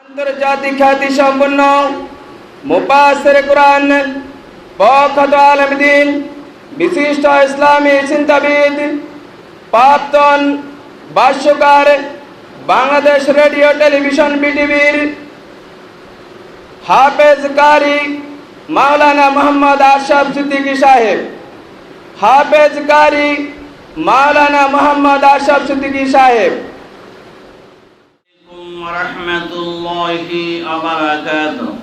আন্তর্জাতিক খ্যাতি সম্পন্ন মুফাসসির কুরআন প্রখ্যাত আলেম দ্বীন বিশিষ্ট ইসলামী চিন্তাবিদ প্রাক্তন ভাষ্যকার বাংলাদেশ রেডিও টেলিভিশন বিটিভির হাফেজ কারি মাওলানা মোহাম্মদ আশরাফ সিদ্দিকী সাহেব হাফেজ কারি মাওলানা মোহাম্মদ আশরাফ সিদ্দিকী সাহেব। রহমতুল্লাহি ওয়া বারাকাতুহু।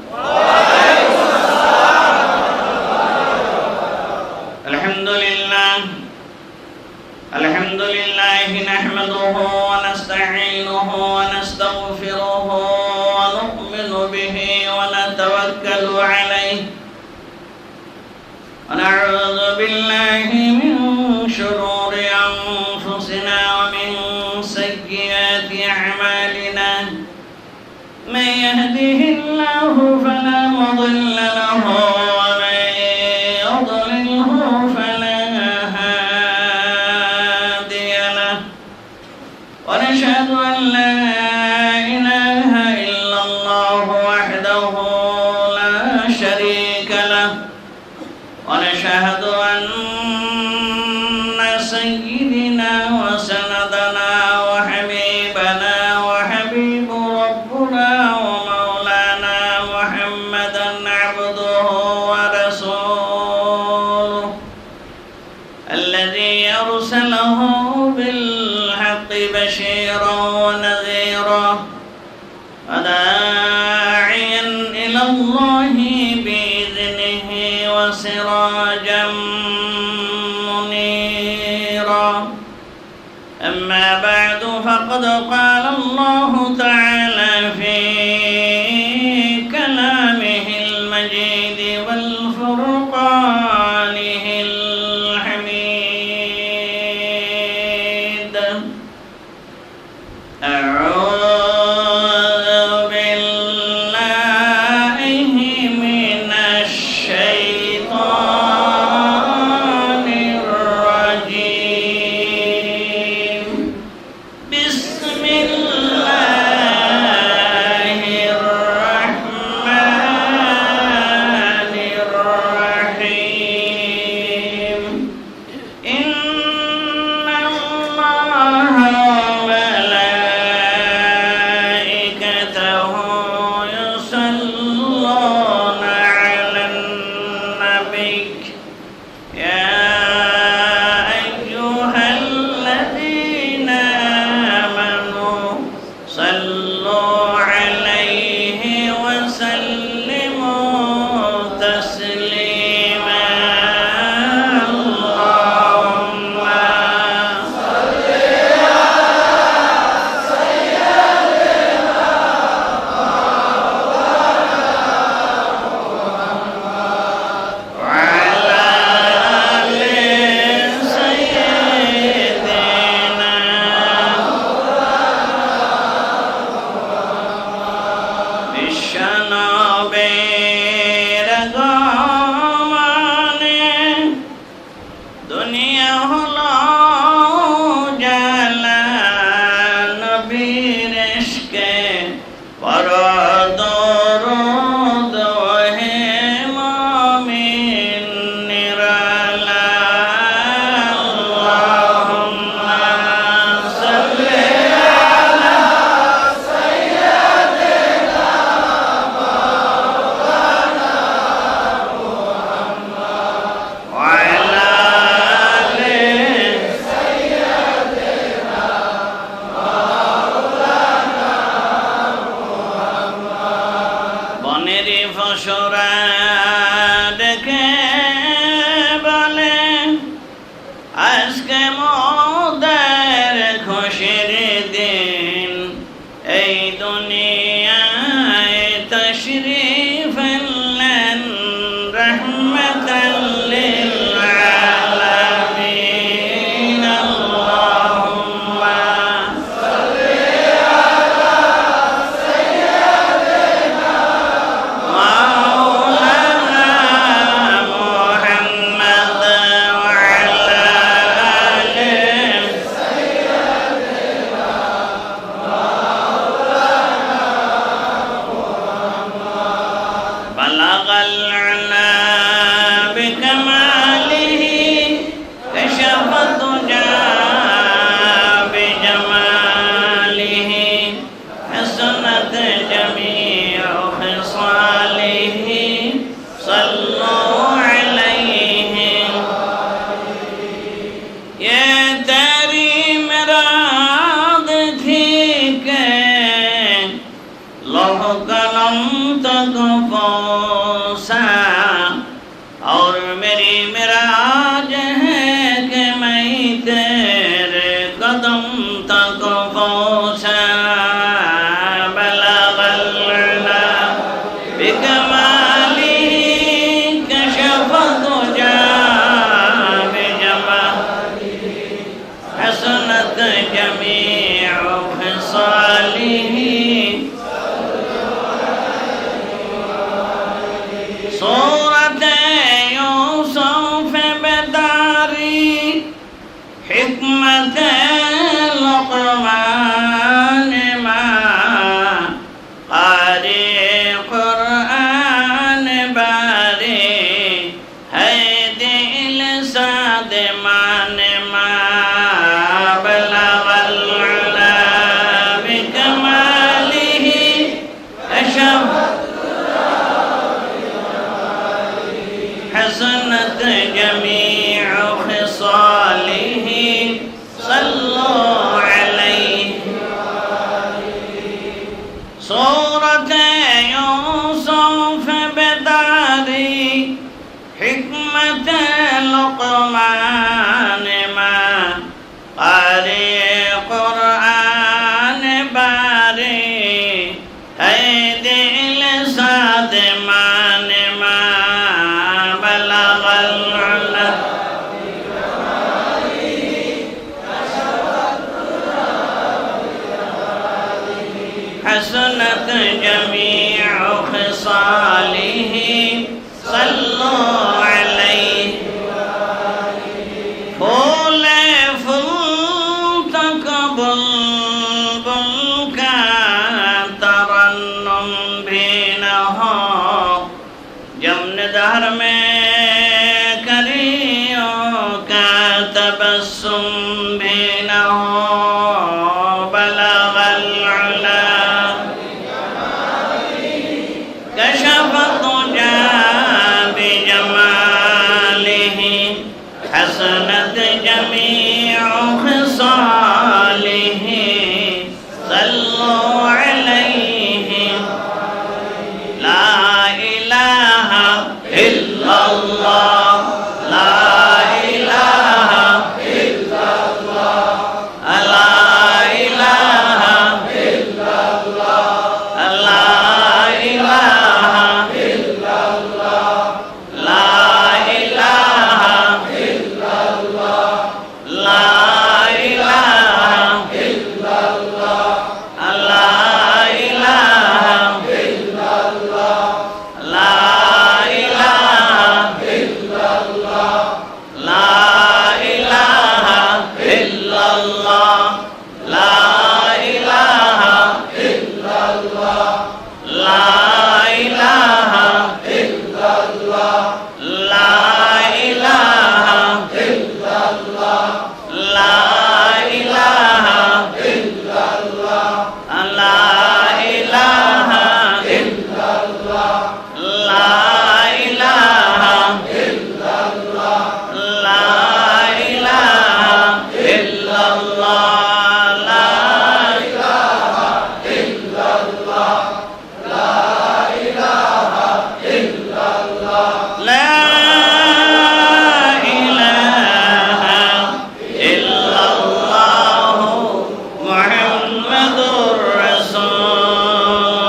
আলহামদুলিল্লাহ নাহমাদুহু ওয়া নাস্তাঈনুহু ওয়া নাস্তাগফিরুহু ওয়া নু'মিনু বিহি ওয়া নাতাওয়াক্কালু আলাইহি ওয়া না'উযু বিল্লাহি মিন শুরুরি আনফুসিনা ওয়া মিন সাইয়্যাতি আ'মালিনা মান ইয়াহদিহিল্লাহু ফালা মুদিল্লা লাহু ওয়া মান yudlilhu fala hadiya lahu wa nashhadu an la ilaha illallah wahdahu la sharika lahu wa nashhadu anna sayyidina wa sanadana wa habibana wa habibu rabbuna wa maulana Muhammadan abduhu wa rasuluhu alladhi arsalahu bil haqqi bashiran wa nadhiran wa da'iyan ila Allahi bi idhnihi wa sirajan munira. أما بعد فقد قال الله تعالى في كلامه المجيد والفرقانه الحميد أعوذ بالله من الشيطان الرجيم بسم الله الرحمن الرحيم إن الله وملائكته يصلون على النبي يا أيها الذين آمنوا صلوا عليه وسلموا تسليما اللهم وعلى آل سيدنا বিশ্বনবীর আগমনে দুনিয়া হলো জালা নবীর ইশকে পড়ো দরুদ হে মুমিন নিরালা আল্লাহুম্মা সাল্লি আলা وعلى آل বনের ফসরা ডেকে বলে আজকে মোদের খুশির দিন এই দুনিয়ায় তশরিফ আনলেন রহমাতাল লিল আলামিন আল্লাহুম্মা মাওলানা بلغ العلا بكماله كشف الدجى بجماله حسنت جميع خصاله صلوا عليه ये तेरी मुराद थी के लौह कलम तक पहुंचा और मेरी मुराद है कि मैं तेरे कदम तक पहुंचा बलगल उला बिकमालिही कशफ दुजा बिजमालिही हसनत जमीअ खसालिही सूरत यूसुफ बेदारी हिकमत लुक़मान मां क़ारी क़ुरआन बारी है दिल साद मान मां बलगल उला बिकमालिही कशफ हसनत जमीअ खसालिही सल्लु अलैहि सूरत यूसुफ बेदारी हिकमत लुक़मान मां क़ारी क़ुरआन बारी है दिल साद मान मां बलगल उला हसनत जमीअ खसालिही सल्लु अलैहि फूले फूल तक बुलबुल का तरन्नुम भी न हो जमन दहर में कलियों का तबस्सुम भी न हो बलगल उला कशफ दुजा बिजमालिही हसनत जमीअ खसालिही सल्लु अलैहि ला इलाहा इल्लल्लाह ला इलाहा इल्लल्लाह ला इलाहा इल्लल्लाह ला इलाहा इल्लल्लाह ला इलाहा इल्लल्लाह ला इलाहा इल्लल्लाह ला इलाहा इल्लल्लाह ला इलाहा इल्लल्लाह ला इलाहा इल्लल्लाह ला इलाहा इल्लल्लाह ला इलाहा इल्लल्लाह ला इलाहा इल्लल्लाह ला इलाहा इल्लल्लाह ला इलाहा इल्लल्लाह ला इलाहा इल्लल्लाह ला इलाहा इल्लल्लाह ला इलाहा इल्लल्लाह ला इलाहा इल्लल्लाह ला इलाहा इल्लल्लाह मुहम्मदुर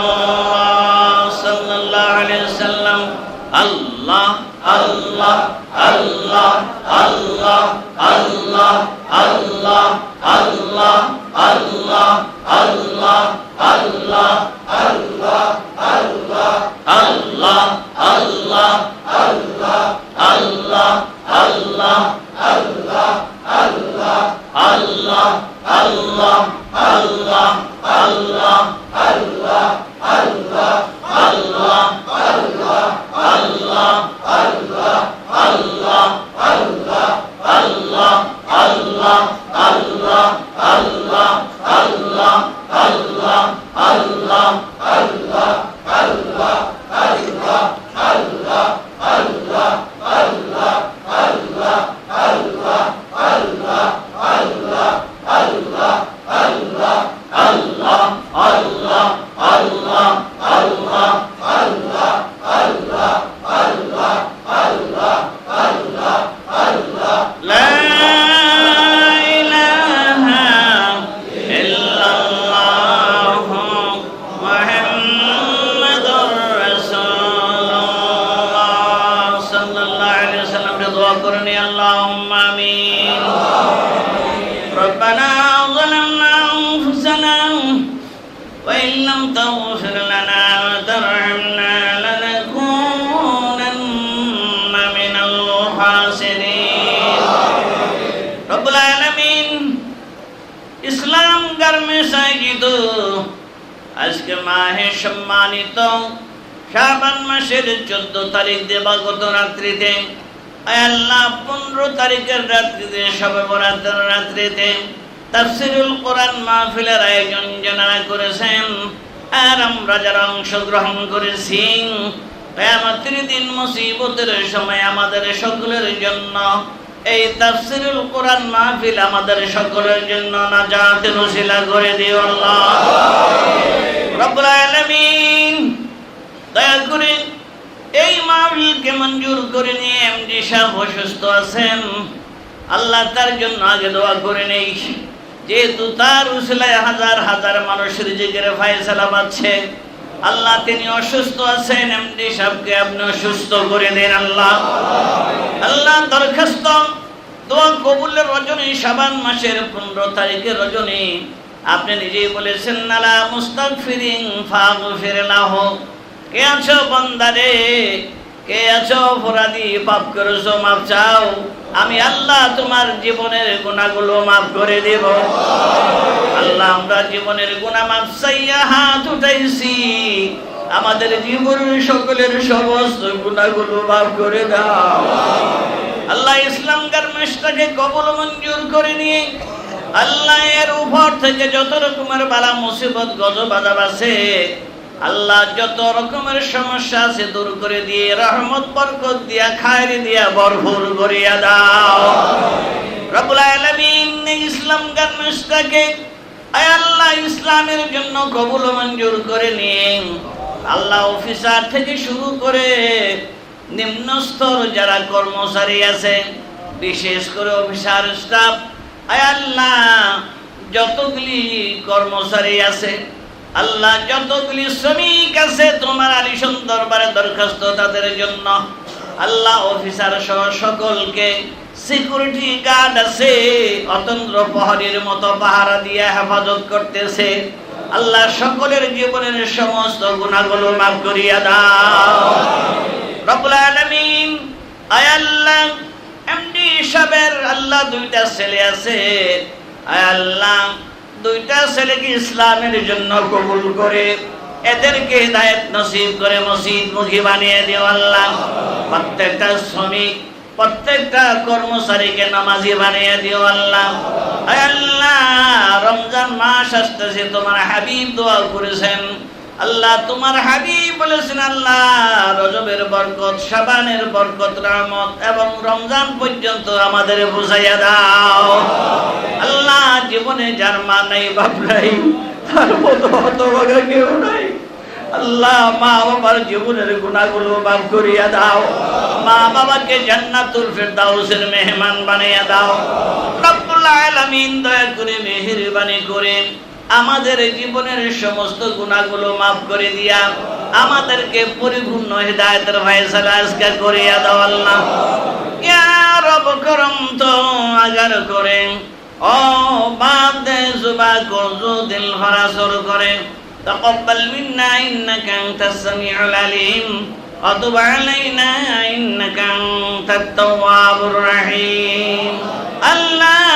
रसूलुल्लाह सल्लल्लाहु अलैहि वसल्लम अल्लाह अल्लाह अल्लाह अल्लाह अल्लाह अल्लाह अल्लाह अल्लाह अल्लाह अल्लाह अल्लाह لا إله إلا الله محمد رسول الله صلى الله عليه وسلم دعا করুন اللهم آمين ربنا ظلمنا أنفسنا وإن لم تغفر لنا وترحمنا لنكونن من الخاسرين رب العالمين ইসলাম গার্মেন্টস আয়োজিত আজকে মাহে সম্মানিত শাবান মাসের 14 তারিখ দিবাগত রাত্রিতে আয় আল্লাহ 15 তারিখের রাত্রিতে শবে বরাতের রাত্রিতে তাফসীরুল কোরআন মাহফিলের আয়োজন যারা করেছেন আর আমরা যারা অংশগ্রহণ করেছি কিয়ামতের দিন মুসিবতের সময় আমাদের সকলের জন্য এই তাফসীরুল কোরআন মাহফিল আমাদের সকলের জন্য নাজাতের ওসিলা করে দিও আল্লাহ রব্বুল আলামিন দয়া করে এই মাহফিলকে মঞ্জুর করে নিয়ে এমডি সাহেব অসুস্থ আছেন আল্লাহ তার জন্য আগে দোয়া করে নেই যেহেতু তার উসিলায় হাজার হাজার মানুষের জিকিরে ফায়সালা পাচ্ছে আল্লাহ তিনি অসুস্থ আছেন এমডি সাহেবকে আপনি সুস্থ করে দেন আল্লাহ আল্লাহ দরখাস্ত দোয়া কবুলের রজনী শাবান মাসের 15 তারিখের রজনী আপনি নিজেই বলেছেন নালা মুস্তাগফিরিন ফাগফির লাহু কে আছো বান্দারে কে আছো অপরাধী পাপ করেছো মাফ চাও আমি আল্লাহ তোমার জীবনের গুনাহগুলো মাফ করে দেব আল্লাহ আমরা জীবনের গুনাহ মাফ চাইয়া হাত উঠাইছি আমাদের জীবনের সকলের সমস্ত গুনাহগুলো মাফ করে দাও আল্লাহ ইসলাম গার্মেন্টসটাকে কবুল মঞ্জুর করে নিয়ে আল্লাহ এর উপর থেকে যত রকমের বালা মুসিবত গজব আযাব আছে আল্লাহ যত রকমের সমস্যা আছে দূর করে দিয়ে রহমত বরকত দিয়া খায়ের দিয়া ভরপুর করিয়া দাও রব্বুল আলামিন ইসলাম গার্মেন্টসটাকে আয় আল্লাহ ইসলামের জন্য কবুল মঞ্জুর করে নিন আল্লাহ অফিসার থেকে শুরু করে নিম্ন স্তর যারা কর্মচারী আছে বিশেষ করে অফিসার স্টাফ আয় আল্লাহ যতগুলি কর্মচারী আছে আল্লাহ যতগুলি শ্রমিক আছে তোমার আলিশান দরবারে দরখাস্ত তাদের জন্য আল্লাহ অফিসার সহ সকলকে সিকিউরিটি গার্ড আছে অতন্ত্র প্রহরীর মতো পাহারা দিয়ে হেফাজত করতেছে আল্লাহ সকলের জীবনের সমস্ত গুনাহগুলো মাফ করিয়া দাও রব্বুল আলামিন আয় আল্লাহ এমডি সাহেবের আল্লাহ দুইটা ছেলে আছে আয় আল্লাহ দুইটা ছেলেকে ইসলামের জন্য কবুল করে এদেরকে হিদায়াত নসিব করে মসজিদমুখী বানিয়ে দিও আল্লাহ প্রত্যেকটা শ্রমিক প্রত্যেকটা কর্মচারীকে নামাজি বানিয়ে দিও আল্লাহ আয় আল্লাহ রমজান মাস আসতেছে তোমার হাবিব দোয়া করেছেন আল্লাহ তোমার হাবিব বলেছেন আল্লাহ রজবের বরকত শাবানের বরকত রহমত এবং রমজান পর্যন্ত আমাদের বুঝাইয়া দাও আল্লাহ জীবনে যার মা নাই বাপ নাই তার মতো হতভাগা কেউ নাই আল্লাহ মা বাবার জীবনের গুনাহগুলো মাফ করিয়া দাও মা বাবাকে জান্নাতুল ফেরদাউসের মেহমান বানিয়ে দাও রব্বুল আলামিন দয়া করে মেহেরবানি করে আমাদের জীবনের সমস্ত গুনাহগুলো মাফ করে দিয়া আমাদেরকে পরিপূর্ণ হিদায়াতের ফয়সালা আজকে করিয়া দাও আল্লাহ ইয়া রব করম তো আগার করে ও বাদ দে জুবা কো দিল ভরা সর করে তাকাব্বাল মিন্না ইন্নাকা আনতাস সামিউল আলিম ওয়া তুব আলাইনা ইন্নাকা আনতাত তাওয়াবুর রহিম আল্লাহ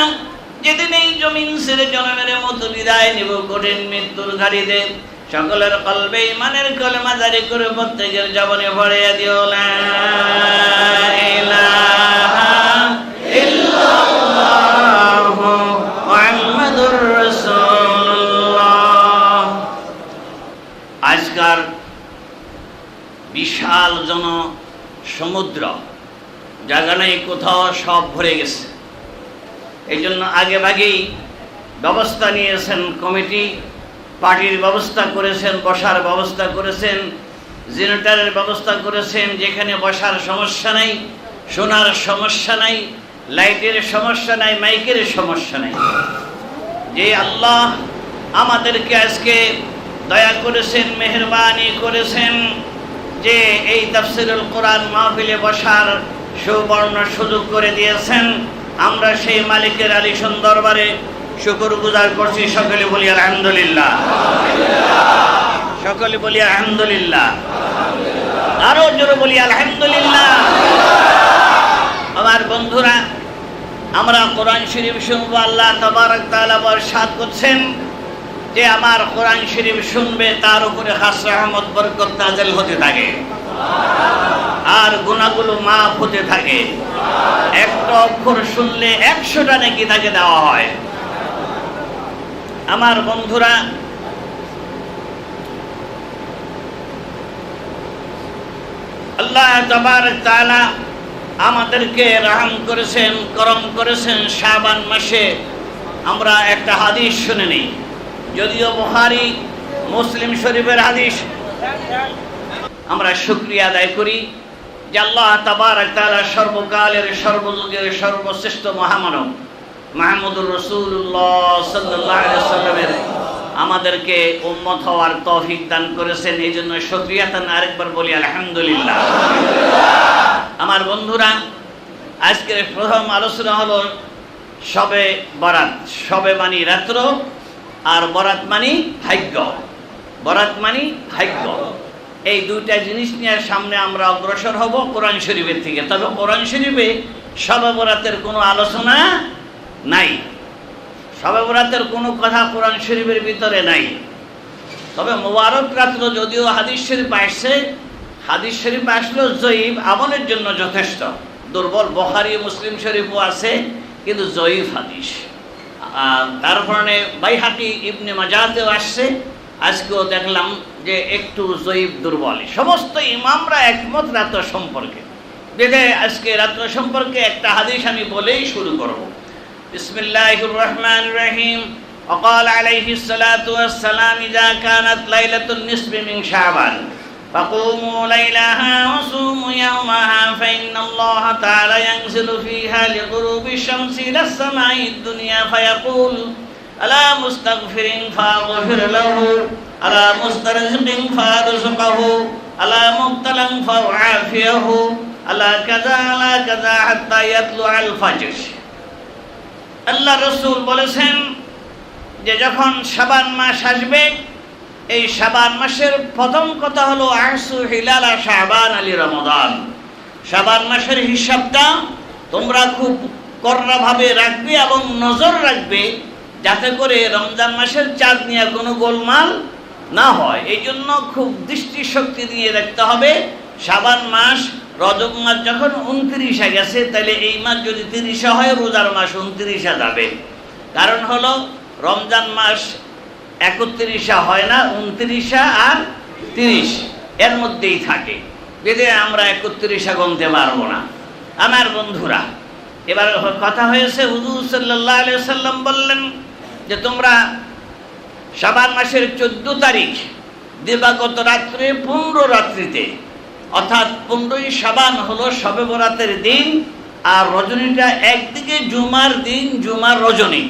যেদিন এই জমিন ছেড়ে জনমের মতো বিদায় নিব কঠিন মৃত্যুর ঘাড়িতে সকলের কলবে ইমানের কলেমা জারি করে প্রত্যেকের জবানে ভরিয়ে দিও লা ইলাহা ইল্লাল্লাহু মুহাম্মাদুর রাসূলুল্লাহ। আজকাল বিশাল জন সমুদ্র, জায়গা নাই কোথাও, সব ভরে গেছে। এই জন্য আগে ভাগেই ব্যবস্থা নিয়েছেন কমিটি, পার্টির ব্যবস্থা করেছেন, বসার ব্যবস্থা করেছেন, জেনারেটরের ব্যবস্থা করেছেন, যেখানে বসার সমস্যা নাই, শোনার সমস্যা নাই, লাইটের সমস্যা নাই, মাইকের সমস্যা নাই। যে আল্লাহ আমাদেরকে আজকে দয়া করেছেন, মেহেরবানি করেছেন, যে এই তাফসীরুল কোরআন মাহফিলে বসার সুবর্ণ সুযোগ করে দিয়েছেন, আমরা সেই মালিকের আলিশান দরবারে শুকরগুজার করছি। সকলে বলি আলহামদুলিল্লাহ, সকলে বলি আলহামদুলিল্লাহ, আরো জোরে বলি আলহামদুলিল্লাহ। আমার বন্ধুরা, আমরা কোরআন শরীফ শুনবো, আল্লাহ তাবারক তাআলা ইরশাদ করছেন যে আমার কোরআন শরীফ শুনবে তার উপরে খাস রহমত বরকত নাযিল হতে থাকে, আর গুনাহগুলো মাফ হতে থাকে। একটা অক্ষর শুনলে 100টা নেকি তাকে দেওয়া হয়। আমার বন্ধুরা, আল্লাহ তাবারক তাআলা আমাদেরকে রহম করেছেন, করম করেছেন। শাবান মাসে আমরা একটা হাদিস শুনে নিই, যদিও বুখারী মুসলিম শরীফের হাদিস। আমরা শুকরিয়া আদায় করি যে আল্লাহ তাবারক তাআলা সর্বকালের সর্বযুগের সর্বশ্রেষ্ঠ মহামানব মুহাম্মদুর রাসূলুল্লাহ সাল্লাল্লাহু আলাইহি ওয়াসাল্লামের আমাদেরকে উম্মত হওয়ার তৌফিক দান করেছেন। এই জন্য শুকরিয়াতান আরেকবার বলি আলহামদুলিল্লাহ। আমার বন্ধুরা, আজকের প্রথম আলোচনা হলো শবে বরাত। শবে মানি রাত্র, আর বরাত মানি ভাগ্য। বরাত মানি ভাগ্য, এই দুইটা জিনিস নিয়ে সামনে আমরা অগ্রসর হব কোরআন শরীফের থেকে। তবে কোরআন শরীফে শবে বরাতের কোনো আলোচনা নাই, শবে বরাতের কোনো কথা কোরআন শরীফের ভিতরে নাই। তবে মোবারক রাত্র যদিও হাদিস শরীফ আসছে, হাদিস শরীফ আসলেও জয়ীফ, আমলের জন্য যথেষ্ট। দুর্বল বুখারী মুসলিম শরীফও আছে, কিন্তু জয়ীফ হাদিস। তার কারণে বাইহাকি ইবনে মাজাতেও আসছে, আজকেও দেখলাম যে একটু জয়ীফ, দুর্বল। সমস্ত ইমামরা একমত রাত্র সম্পর্কে। দেখে আজকে রাত্র সম্পর্কে একটা হাদিস আমি বলেই শুরু করব। বিসমিল্লাহির রহমানির রহিম। وقال عليه الصلاة والسلام إذا كانت ليلة النصف من شعبان فقوموا ليلها وصوموا يومها فإن الله تعالى ينزل فيها لغروب الشمس إلى السماء الدنيا فيقول ألا مستغفر فأغفر له ألا مسترزق فأرزقه ألا مبتلى فأعافيه ألا كذا حتى يطلع الفجر। আল্লাহ রাসূল বলেছেন যে যখন শাবান মাস আসবে, এই শাবান মাসের প্রথম কথা হলো আহসু হিলালা শাবান আলী রমাদান। শাবান মাসের হিসাবটা তোমরা খুব কড়াভাবে রাখবে এবং নজর রাখবে, যাতে করে রমজান মাসের চাঁদ নিয়ে কোনো গোলমাল না হয়। এই জন্য খুব দৃষ্টিশক্তি দিয়ে রাখতে হবে। শাবান মাস, রজব মাস যখন 29 গেছে, তাহলে এই মাস যদি 30 হয়, রোজার মাস 29 যাবে। কারণ হলো রমজান মাস 31 হয় না, 29 আর 30 এর মধ্যেই থাকে। যদি আমরা 31 গুনতে পারবো না। আমার বন্ধুরা, এবার কথা হয়েছে, হুজুর সাল্লাল্লাহু আলাইহি ওয়াসাল্লাম বললেন যে তোমরা শাবান মাসের 14 তারিখ দিবাগত রাত্রে 15 রাত্রিতে, অর্থাৎ 15ই শাবান হলো শবে বরাতের দিন, আর রজনীটা একদিকে জুমার দিন, জুমার রজনী।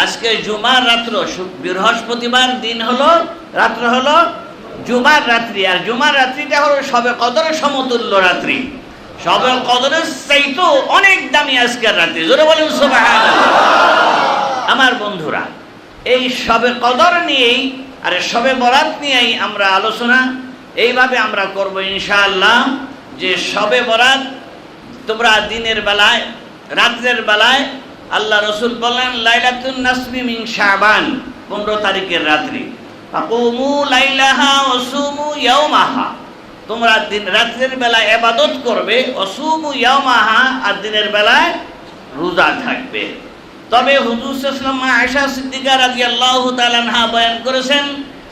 আজকে জুমার রাত্র, বৃহস্পতিবার দিন হলো, রাত্র হলো জুমার রাত্রি, আর জুমার রাত্রিটা হলো শবে কদরের সমতুল্য রাত্রি। শবে কদরের চাইতেও অনেক দামি আজকের রাত্রি। জোরে বলুন সুবহানাল্লাহ। আমার বন্ধুরা, এই শবে কদর নিয়েই আর শবে বরাত নিয়েই আমরা আলোচনা এইভাবে আমরা করব ইনশাআল্লাহ। যে শবে বরাত তোমরা দিনের বেলায়, রাত্রের বেলায়, আল্লাহ রসুল বললেন লাইলাতুন নাসমি মিন শাবান, 15 তারিখের রাত্রি। ফাকুমু লাইলাহা ওয়াসুমু ইয়াওমাহা, তোমরা দিন রাত্রের বেলায় ইবাদত করবে, ওয়াসুমু ইয়াওমাহা, আর দিনের বেলায় রোজা থাকবে। তবে হুজুর সাল্লাল্লাহু আলাইহি ওয়াসাল্লাম আয়েশা সিদ্দিকা রাদিয়াল্লাহু তাআলা আনহা বয়ান করেছেন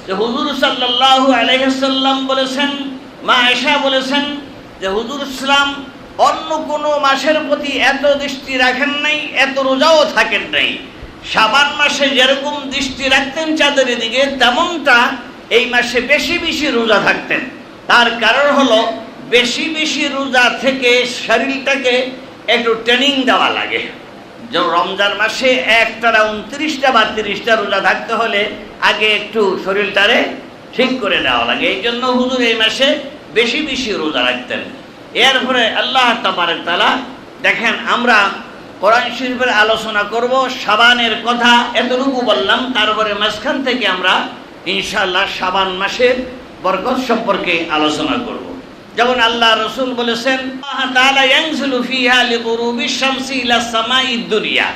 যে হুজুর সাল্লাল্লাহু আলাইহি ওয়াসাল্লাম বলেছেন, মা আয়েশা বলেছেন যে হুজুর ইসলাম অন্য কোনো মাসের প্রতি এত দৃষ্টি রাখেন নাই, এত রোজাও থাকেন নাই। শাবান মাসে যেরকম দৃষ্টি রাখতেন চাঁদের দিকে, তেমনটা এই মাসে বেশি বেশি রোজা থাকতেন। তার কারণ হলো বেশি বেশি রোজা থেকে শরীরটাকে একটু ট্রেনিং দেওয়া লাগে। যেমন রমজান মাসে একটানা 29টা বা 30টা রোজা থাকতে হলে আগে একটু শরীরটারে ঠিক করে দেওয়া লাগে। এই জন্য হুজুর এই মাসে বেশি বেশি রোজা রাখতেন। এরপরে আল্লাহ তাবারক তাআলা দেখেন, আমরা কোরআন শরীফের আলোচনা করব, শাবানের কথা এতটুকু বললাম, তারপরে মাঝখান থেকে আমরা ইনশাআল্লাহ শাবান মাসের বরকত সম্পর্কে আলোচনা করব। যেমন আল্লাহ রসুল বলেছেন, আল্লাহ তাআলা ইয়ানজিলু ফিহা লিগুরুবিশ শামসি ইলা সামাইদ দুনিয়া।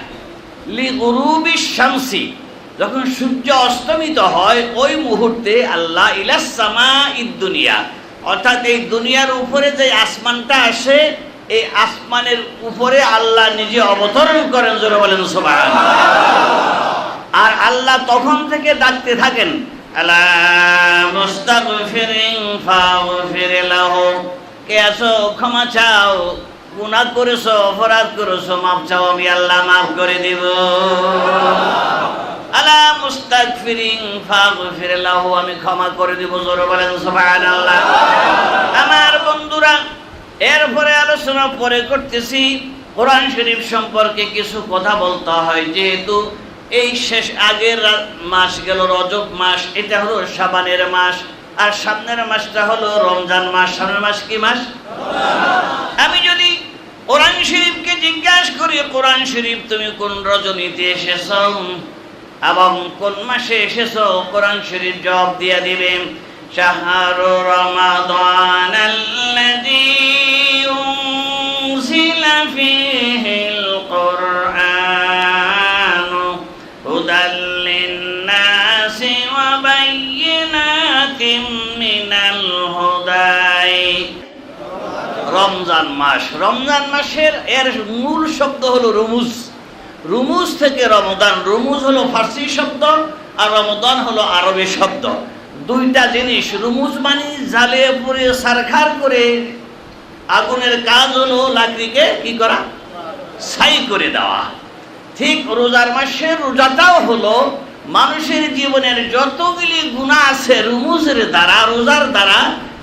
লিগুরুবিশ শামসি, যখন সূর্য অস্তমিত হয় ওই মুহূর্তে আল্লাহ ইলা সামাইদ দুনিয়া, অর্থাৎ এই দুনিয়ার উপরে যে আসমানটা আসে, এই আসমানের উপরে আল্লাহ নিজে অবতরণ করেন। জোরে বলেন সুবহানাল্লাহ। আর আল্লাহ তখন থেকে ডাকতে থাকেন, আলা মুস্তাগফিরিন ফাগফির লাহু, কে আছো ক্ষমা চাও, গুনাহ করেছো, অপরাধ করেছো, মাফ চাও, আমি আল্লাহ মাফ করে দেব। আলা মুস্তাগফিরিন ফাগফির লাহু, আমি ক্ষমা করে দেব। জোরে বলেন সুবহানাল্লাহ। আমার বন্ধুরা, এরপরে আলোচনা পরে করতেছি। কোরআন শরীফ সম্পর্কে কিছু কথা বলতে হয়, যেহেতু এই শেষ আগের মাস গেল রজব মাস, এটা হলো শাবানের মাস, আর সামনের মাসটা হলো রমজান মাস। সামনের মাস কি মাস? আমি যদি কোরআন শরীফকে জিজ্ঞাসা করি, কোরআন শরীফ তুমি কোন রজনীতে এসেছো এবং কোন মাসে এসেছো, কোরআন শরীফ জবাব দিয়ে দিবে, শাহরু রমাদানাল্লাযী উনজিলা ফীহিল কুরআন হুদাল লিন্নাসি ওয়া বায়্যিনাতিম মিনাল হুদাই। রমজান মাস, রমজান মাসের এর মূল শব্দ হলো রুমুজ। রুমুজ থেকে রমজান, রুমুজ হলো ফার্সি শব্দ আর রমজান হলো আরবি শব্দ। দুইটা জিনিস, রুমুজ মানে জ্বালিয়ে পুড়িয়ে সারখার করে, আগুনের কাজ হলো লাকড়িকে কি করা, ছাই করে দেওয়া। ঠিক রোজার মাসের রোজাটাও হলো মানুষের জীবনের যতগুলি গুনাহ আছে রুমুজের দ্বারা, রোজার দ্বারা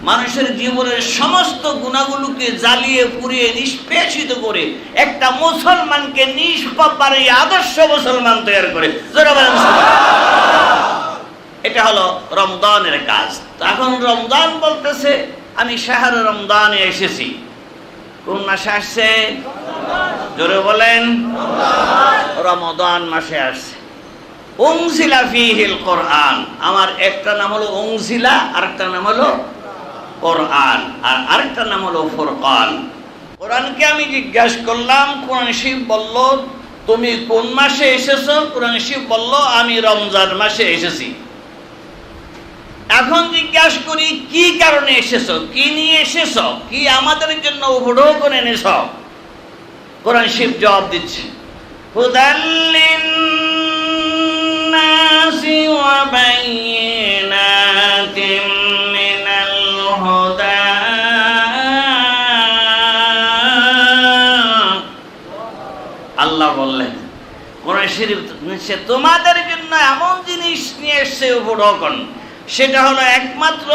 মানুষের জীবনের সমস্ত গুনাহগুলোকে জ্বালিয়ে পুড়িয়ে নিষ্পেষিত করে একটা মুসলমানকে নিষ্পাপ বানিয়ে আদর্শ মুসলমান তৈরি করে। এটা হলো রমজানের কাজ। এখন রমজান বলতেছে, আমি শাহরু রমজানে এসেছি। কোন মাসে আসছে? জোরে বলেন। রমজান মাসে আসছে। উনজিলা ফীহিল কুরআন, আমার একটা নাম হলো উনজিলা, আরেকটা নাম হলো কোরআন, আর আরেকটা নাম হলো ফুরকান। কোরআনকে আমি জিজ্ঞাসা করলাম, কোরআন শরীফ বলল তুমি কোন মাসে এসেছো? কোরআন শরীফ বলল আমি রমজান মাসে এসেছি। এখন জিজ্ঞাসা করি কি কারণে এসেছো, কি নিয়ে এসেছো, কি আমাদের জন্য উপঢৌ করে এনেছো? কোরআন শরীফ জবাব দিচ্ছে, হুদাল লিন্নাসি ওয়া বায়্যিনাতিম মিনাল হুদা। আল্লাহ বললেন কোরআন শরীফ তোমাদের জন্য এমন জিনিস নিয়ে এসেছে উপঢৌকন, সেটা হলো একমাত্র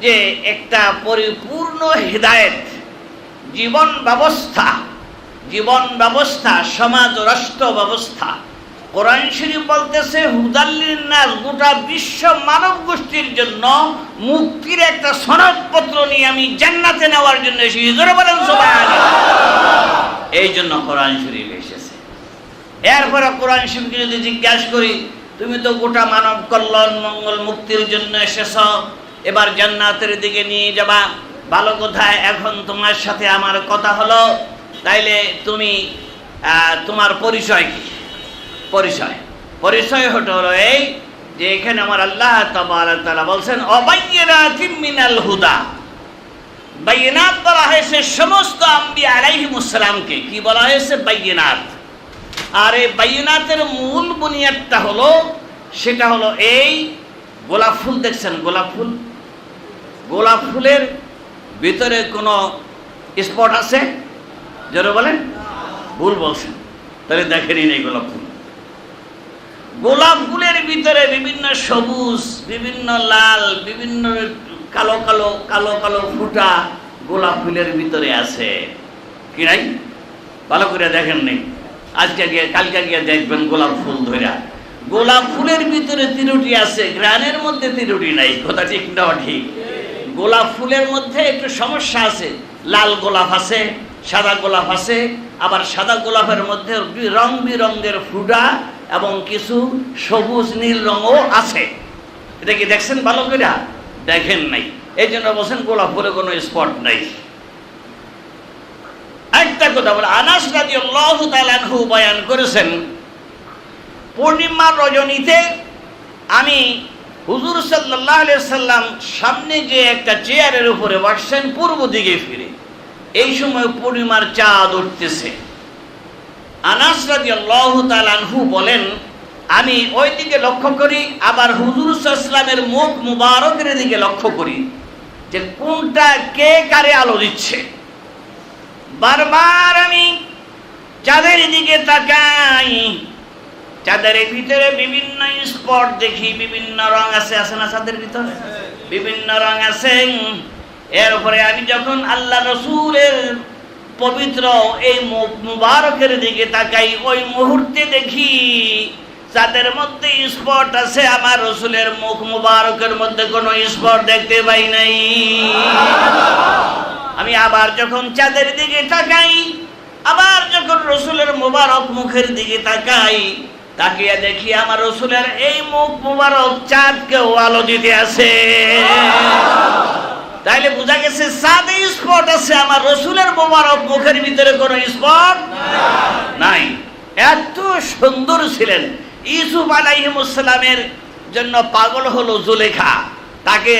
যে একটা পরিপূর্ণ হিদায়েত, জীবন ব্যবস্থা, সমাজ রাষ্ট্র ব্যবস্থা। কোরআন শরীফ বলতেছে হুদাল লিন্নাস, গোটা বিশ্ব মানব গোষ্ঠীর জন্য মুক্তির একটা সনদপত্র নিয়ে আমি জান্নাতে নেওয়ার জন্য এসেছি। জোরে বলেন সুবহানাল্লাহ। এই জন্য কোরআন শরীফ এসেছে। এরপরে কোরআন শরীফকে যদি জিজ্ঞাসা করি, তুমি তো গোটা মানব কল্যাণ মঙ্গল মুক্তির জন্য এসেছ, এবার জান্নাতের দিকে নিয়ে যাবা, ভালো কোথায়? এখন তোমার সাথে আমার কথা হলো, তাইলে তুমি তোমার পরিচয় কি? পরিচয় হলো এই যে এখানে আমার আল্লাহ তাবারক তাআলা বলছেন অবায়্যিনাতিম মিনাল হুদা। বায়্যিনাত বলা হয়েছে সমস্ত আম্বিয়া আলাইহিমুস সালামকে। কি বলা হয়েছে? বায়্যিনাত। আর এই বায়্যিনাতের মূল বুনিয়াদটা হলো, সেটা হলো এই গোলাপ ফুল দেখছেন, গোলাপ ফুলের ভিতরে কোনো স্পট আছে? জোরে বলেন। ভুল বলছেন, তাহলে দেখেনি নেই গোলাপ ফুল। গোলাপ ফুলের ভিতরে বিভিন্ন সবুজ, বিভিন্ন লাল, বিভিন্ন কালো কালো কালো কালো ফুটা গোলাপ ফুলের ভিতরে আছে কি নাই? ভালো করে দেখেন নেই, আজকে গিয়ে কালকে গিয়ে দেখবেন গোলাপ ফুল ধরা। গোলাপ ফুলের ভিতরে তিরুটি আছে, গ্রানের মধ্যে তিরুটি নাই। কথা ঠিক না ঠিক? গোলাপ ফুলের মধ্যে একটু সমস্যা আছে, লাল গোলাপ আছে, সাদা গোলাপ আছে, আবার সাদা গোলাপের মধ্যে রং বিরঙের ফুটা এবং কিছু সবুজ নীল রঙও আছে। এটা কি দেখছেন ভালো করে? দেখেন নাই, এই জন্য বলছেন গোলাপ ফুলে কোনো স্পট নাই। একটা কথা বলে, আনাস রাদিয়াল্লাহু তাআলা আনহু বয়ান করেছেন, পূর্ণিমার রজনীতে আমি হুজুর সাল্লাল্লাহু আলাইহি সাল্লাম সামনে যে একটা চেয়ারের উপরে বসছেন পূর্ব দিকে ফিরে, এই সময় পূর্ণিমার চাঁদ উঠতেছে। আনাস রাদিয়াল্লাহু তাআলা আনহু বলেন, আমি ওই দিকে লক্ষ্য করি, আবার হুজুর সাল্লাল্লাহু আলাইহি সাল্লামের মুখ মুবারকের দিকে লক্ষ্য করি যে কোনটা কে কারে আলো দিচ্ছে। বারবার আমি চাঁদের দিকে তাকাই, চাঁদের ভিতরে বিভিন্ন স্পট দেখি, বিভিন্ন রং আছে, আছে না চাঁদের ভিতরে? বিভিন্ন রং আছে। এরপরে আমি যখন আল্লাহ রসুলের পবিত্র এই মুখ মুবারকের দিকে তাকাই, ওই মুহূর্তে দেখি চাঁদের মধ্যে স্পট আছে, আমার রসুলের মুখ মুবারকের মধ্যে কোনো স্পট দেখতে পাই নাই। আমি আবার যখন চাঁদের দিকে তাকাই, আবার যখন রসুলের মুবারক মুখের দিকে তাকাই, তাকিয়ে দেখি আমার রসুলের এই মুখ মুবারক চাঁদকেও আলো দিতে আছে। তাইলে বোঝা গেছে চাঁদে স্পট আছে, আমার রসুলের মুবারক মুখের ভিতরে কোনো স্পট নাই। এত সুন্দর ছিলেন। ইউসুফ আলাইহিস সালামের জন্য পাগল হলো জুলেখা, তাকে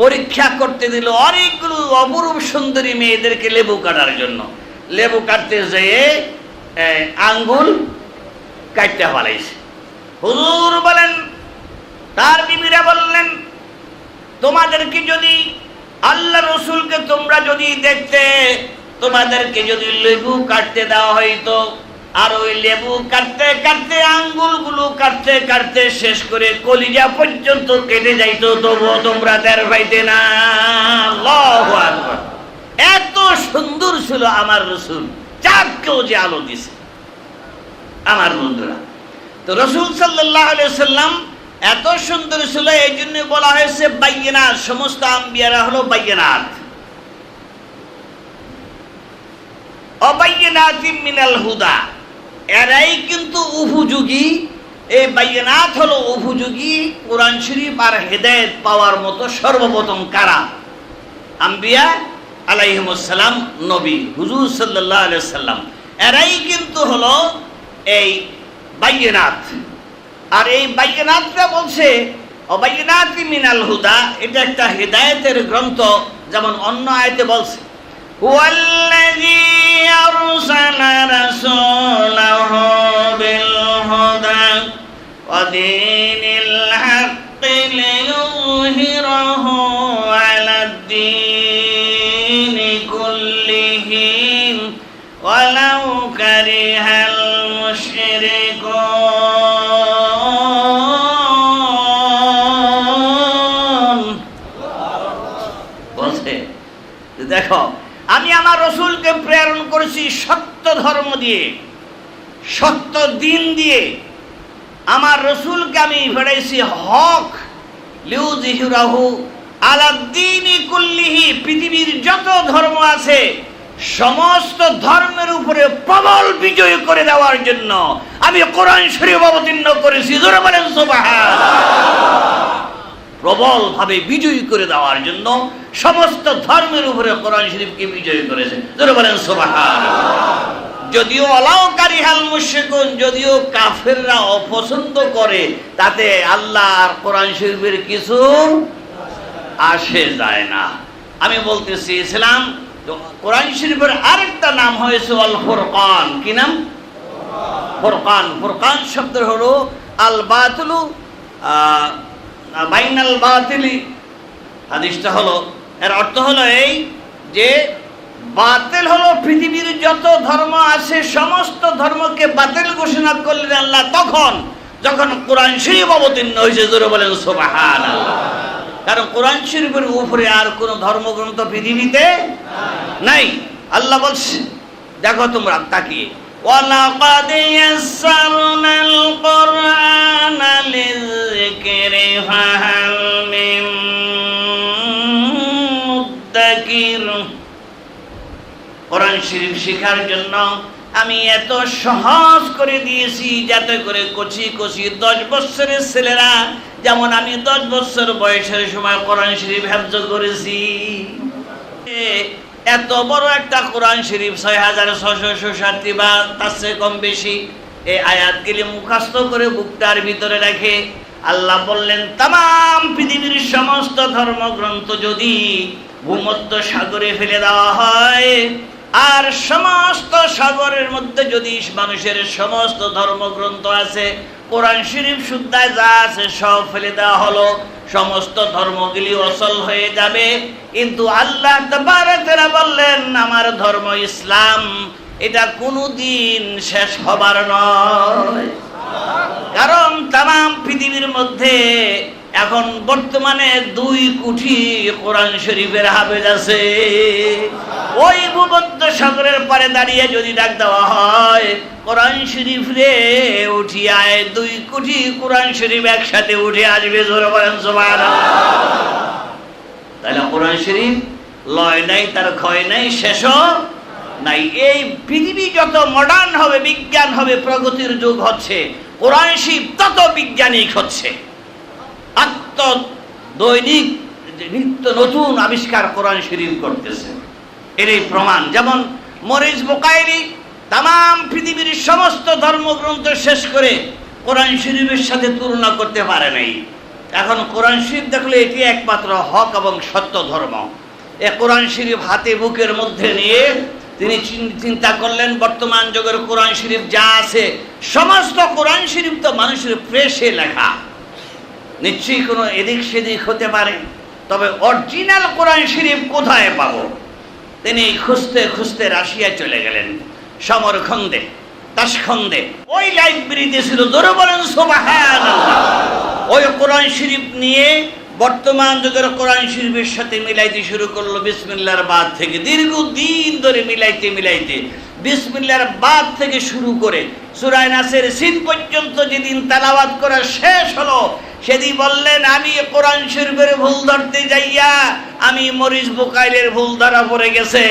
পরীক্ষা করতে দিল অনেকগুলো অপরূপ সুন্দরী মেয়েদেরকে লেবু কাটার জন্য। লেবু কাটতে যেয়ে আঙ্গুল কাটতে পালাইছে। হুজুর বলেন, তার বিবিরা বললেন, তোমাদেরকে যদি আল্লাহ রসুলকে তোমরা যদি দেখতে, তোমাদেরকে যদি লেবু কাটতে দেওয়া হইতো, আর ওই লেবু কাটতে কাটতে আঙ্গুলগুলো কাটতে কাটতে শেষ করে কলিজা পর্যন্ত কেটে যাইতো, তবুও তোমরা টের পাইতে না। আল্লাহু আকবার। এত সুন্দর ছিল আমার রসুল, চাঁদকেও যে আলো দিছে। আমার বন্ধুরা, তো রসুল সাল্লাল্লাহু আলাইহি সাল্লাম এত সুন্দর ছিল, এই জন্য বলা হয়েছে বাইয়িনাত। সমস্ত আম্বিয়ারা হলো বাইয়িনাত। অবাইয়িনাতিম মিনাল হুদা, এরাই কিন্তু উপযোগী। এই বাইয়িনাত হলো উপযোগী কোরআন শরীফ আর হেদায়েত পাওয়ার মতো সর্বপ্রথম কারা? আম্বিয়া আলাইহিমুস সালাম, নবী হুজুর সাল্লাল্লাহু আলাইহি সাল্লাম, এরাই কিন্তু হলো এই বাইয়িনাত। আর এই বাইয়িনাতটা বলছে অবাইয়িনাতি মিনাল হুদা, এটা একটা হেদায়েতের গ্রন্থ। যেমন অন্য আয়াতে বলছে, হুয়াল্লাযী আরসালা রাসূলাহু বিল হুদা ওয়া দীনিল হাক্কি লিইয়ুযহিরাহু আলাদ দীনি কুল্লিহি ওয়ালাউ কারিহাল মুশরিকুন। বলছে, দেখো আমি আমার রসুলকে প্রেরণ করেছি সত্য ধর্ম দিয়ে, সত্য দিন দিয়ে। আমার রসুলকে আমি পাঠাইছি হক, লিউযহিরাহু আলাদ-দীনি কুল্লিহি, পৃথিবীর যত ধর্ম আছে সমস্ত ধর্মের উপরে প্রবল বিজয় করে দেওয়ার জন্য আমি কোরআন শরীফ অবতীর্ণ করেছি। জোরে বলেন সুবহানাল্লাহ। প্রবল ভাবে বিজয়ী করে দেওয়ার জন্য সমস্ত ধর্মের উপরে কোরআন শরীফকে বিজয়ী করেছে। জোরে বলেন সুবহানাল্লাহ। যদিও আলাউ কারিহাল মুশরিকুন, যদিও কাফেররা অপছন্দ করে, তাতে আল্লাহ আর কোরআন শরীফের কিছু আসে যায় না। আমি বলতেছি ইসলাম, কোরআন শরীফের আরেকটা নাম হয়েছে আল ফুরকান। কি নাম? ফুরকান। ফুরকান শব্দের হলো আল বাতিলু বাইনাল বাতিলি। হাদিসটা হলো, এর অর্থ হলো এই যে বাতিল হলো পৃথিবীর যত ধর্ম আছে সমস্ত ধর্মকে বাতিল ঘোষণা করলেন আল্লাহ, তখন যখন কোরআন শরীফ অবতীর্ণ হয়েছে, জোরে বলেন সুবহানাল্লাহ। কারণ কোরআন শরীফের উপরে আর কোন ধর্মগ্রন্থ পৃথিবীতে নাই। আল্লাহ বলছে, দেখো তোমরা তাকিয়ে, ওয়ালাকাদ ইয়াসসারনাল কুরআনা লিযিকরি ফাহাল মিন মুদ্দাকির। কোরআন শরীফ শেখার জন্য আমি এত সহজ করে দিয়েছি, যাতে করে কচি কচি 10 বছরের ছেলেরা, যেমন আমি 10 বছর বয়সের সময় কোরআন শরীফ হেফজ করেছি, এত বড় একটা কোরআন শরীফ 6666 বা তার চেয়ে কম বেশি এই আয়াতগুলি মুখস্থ করে বুকটার ভিতরে রাখে। আল্লাহ বললেন, তাম পৃথিবীর সমস্ত ধর্মগ্রন্থ যদি ভূমধ্য সাগরে ফেলে দেওয়া হয়, আর সমস্ত সাগরের মধ্যে যদি মানুষের সমস্ত ধর্মগ্রন্থ আছে, কোরআন শরীফ শুদ্ধায় যা আছে সব ফেলে দেওয়া হলো, সমস্ত ধর্মগুলি অচল হয়ে যাবে। কিন্তু আল্লাহ তাবারক ওয়া তাআলা বললেন, আমার ধর্ম ইসলাম, এটা কোনোদিন শেষ হবার নয়। কারণ তাম পৃথিবীর মধ্যে এখন বর্তমানে 2 কোটি কোরআন শরীফের হাফেজ আছে। ওই ভূমধ্য সাগরের পারে দাঁড়িয়ে যদি ডাক দেওয়া হয়, কোরআন শরীফ রে উঠিয়ে আয়, 2 কোটি কোরআন শরীফ একসাথে উঠে আসবে, জোরে বলেন সুবহানাল্লাহ। তাহলে কোরআন শরীফ লয় নাই, তার ক্ষয় নাই, শেষও নাই। এই পৃথিবী যত মডার্ন হবে, বিজ্ঞান হবে, প্রগতির যুগ হচ্ছে, কোরআন শরীফ তত বৈজ্ঞানিক হচ্ছে। দৈনিক নিত্য নতুন আবিষ্কার কোরআন শরীফ করতেছে, এর এই প্রমাণ। যেমন মরিস বুকাইরি তাম পৃথিবীর সমস্ত ধর্মগ্রন্থ শেষ করে কোরআন শরীফের সাথে তুলনা করতে পারে নাই। এখন কোরআন শরীফ দেখলে এটি একমাত্র হক এবং সত্য ধর্ম। এ কোরআন শরীফ হাতে বুকের মধ্যে নিয়ে তিনি চিন্তা করলেন, বর্তমান যুগের কোরআন শরীফ যা আছে, সমস্ত কোরআন শরীফ তো মানুষের প্রেসে লেখা, নিশ্চয়ই কোনো এদিক সেদিক হতে পারে, তবে অরিজিনাল কোরআন শরীফ কোথায় পাবো? তিনি খুঁজতে খুঁজতে রাশিয়া চলে গেলেন, সমরখন্দে, তাশখন্দে। ওই লাইব্রেরিতে ছিল, জোরে বলেন সুবহানাল্লাহ। ওই কোরআন শরীফ নিয়ে বর্তমান যুগের কোরআন শরীফের সাথে মিলাইতে শুরু করলো বিসমিল্লাহর বাদ থেকে। দীর্ঘদিন ধরে মিলাইতে বিসমিল্লাহর বাদ থেকে শুরু করে সূরা নাসের সিন পর্যন্ত যেদিন তেলাওয়াত করা শেষ হলো, সেদিন বললেন, আমি কোরআন শরীফের ভুল ধরতে যাইয়া আমি মরিস বুকাইলের ভুল ধরা পড়ে গেছে।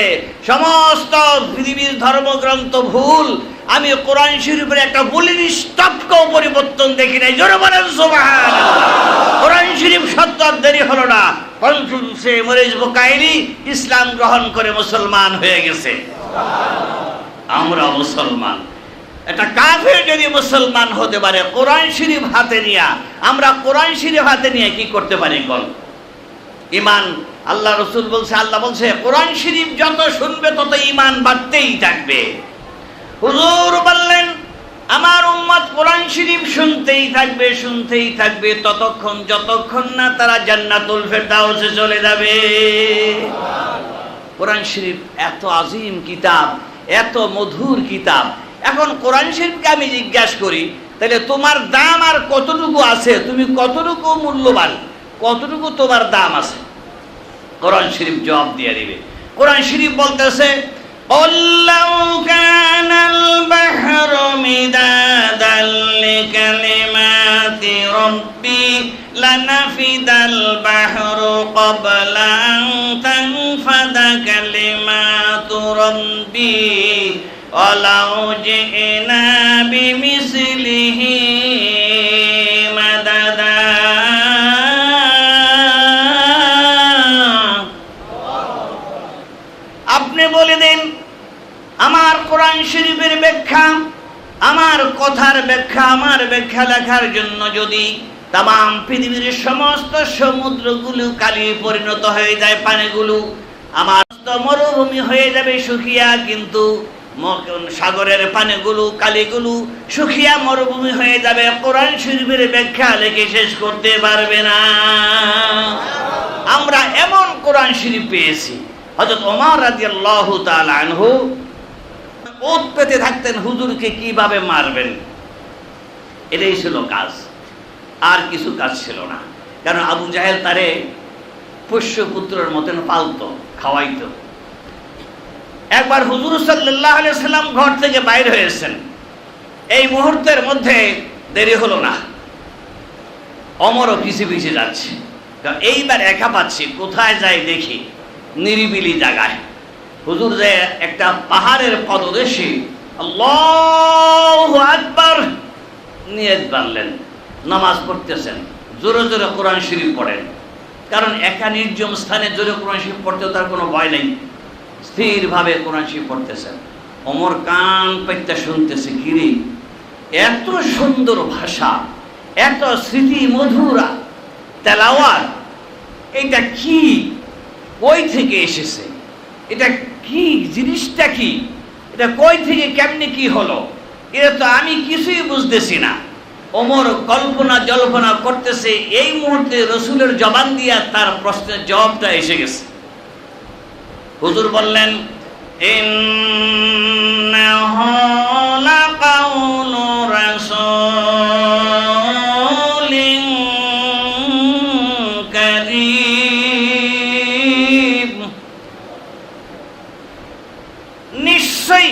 সমস্ত পৃথিবীর ধর্মগ্রন্থ ভুল, আমি কোরআন শরীফের একটা বুলির স্টপকেও পরিবর্তন দেখি নাই, জোরে বলেন সুবহানাল্লাহ। কোরআন শরীফ সত্য দেরি হলো না, সে মরিস বুকাইলি ইসলাম গ্রহণ করে মুসলমান হয়ে গেছে। আমরা মুসলমান, একটা কাফের যদি মুসলমান হতে পারে কোরআন শরীফ হাতে নিয়ে, আমরা কোরআন শরীফ হাতে নিয়ে কি করতে পারি বল? ঈমান। আল্লাহ রাসূল বলছে, আল্লাহ বলছে, কোরআন শরীফ যত শুনবে তত ঈমান বাড়তেই থাকবে। হুজুর বললেন, আমার উম্মত কোরআন শরীফ শুনতেই থাকবে যতক্ষণ না তারা জান্নাতুল ফেরদাউসে চলে যাবে। কোরআন শরীফ এত আজিম কিতাব, এত মধুর কিতাব। এখন কোরআন শরীফকে আমি জিজ্ঞাসা করি, তাহলে তোমার দাম আর কতটুকু আছে? তুমি কতটুকু মূল্যবান, কতটুকু তোমার দাম আছে? কোরআন শরীফ জবাব দিয়ে দিবে। কোরআন শরীফ বলতেছে, আল্লাহু কানাল বাহরু মিদাদাল লিকালিমাতি রাব্বি লানাফিদাল বাহরু ক্বাবলা আন তানফাদা কালিমাতু রাব্বি ওয়ালাউ জিনা বিমিসলিহি মাদাদা। আপনি বলে দেন, আমার কোরআন শরীফের ব্যাখ্যা, আমার কথার ব্যাখ্যা, আমার ব্যাখ্যা লেখার জন্য যদি তাম পৃথিবীর সমস্ত সমুদ্রগুলো কালি পরিণত হয়ে যায়, পানিগুলো আমার মরুভূমি হয়ে যাবে শুকিয়া, কিন্তু সাগরের পানিগুলো, কালিগুলো শুকিয়া মরুভূমি হয়ে যাবে, কোরআন শরীফের ব্যাখ্যা লিখে শেষ করতে পারবে না। আমরা এমন কোরআন শরীফ পেয়েছি। হযরত ওমর রাদিয়াল্লাহু তাআলা আনহু ওত পেতে থাকতেন হুজুরকে কিভাবে মারবেন। এটাই ছিল কাজ, আর কিছু কাজ ছিল না। কারণ আবু জাহেল তারে পোষ্যপুত্রের মতন পালতো, খাওয়াইতো। একবার হুজুর সাল্লাল্লাহু আলাইহি সাল্লাম ঘর থেকে বাইর হয়েছেন, এই মুহূর্তের মধ্যে দেরি হলো না, ওমরও পিছে পিছে যাচ্ছে। এইবার একা পাচ্ছি, কোথায় যাই দেখি নিরিবিলি জায়গায় হুজুর যে একটা পাহাড়ের পদদেশে আল্লাহু আকবার নিয়ত বাঁধলেন, নামাজ পড়তেছেন, জোরে জোরে কোরআন শরীফ পড়েন। কারণ একা নির্জন স্থানে জোরে কোরআন শরীফ পড়তে তার কোনো ভয় নেই, স্থিরভাবে কোরআন শরীফ পড়তেছেন। ওমর কান পাইতে শুনতেছে, কিরে এত সুন্দর ভাষা, এত স্মৃতি মধুরা তেলাওয়াত, এটা কি, কই থেকে এসেছে, এটা কি, জিনিসটা কি, এটা কই থেকে কেমনে কি হলো, এটা তো আমি কিছুই বুঝতেছি না। ওমর কল্পনা জল্পনা করতেছে, এই মুহূর্তে রসুলের জবান দিয়া তার প্রশ্নের জবাবটা এসে গেছে। হুজুর বললেন, ইন্নাহু লাকাউলু রাসূলিন কারীম, নিশ্চয়ই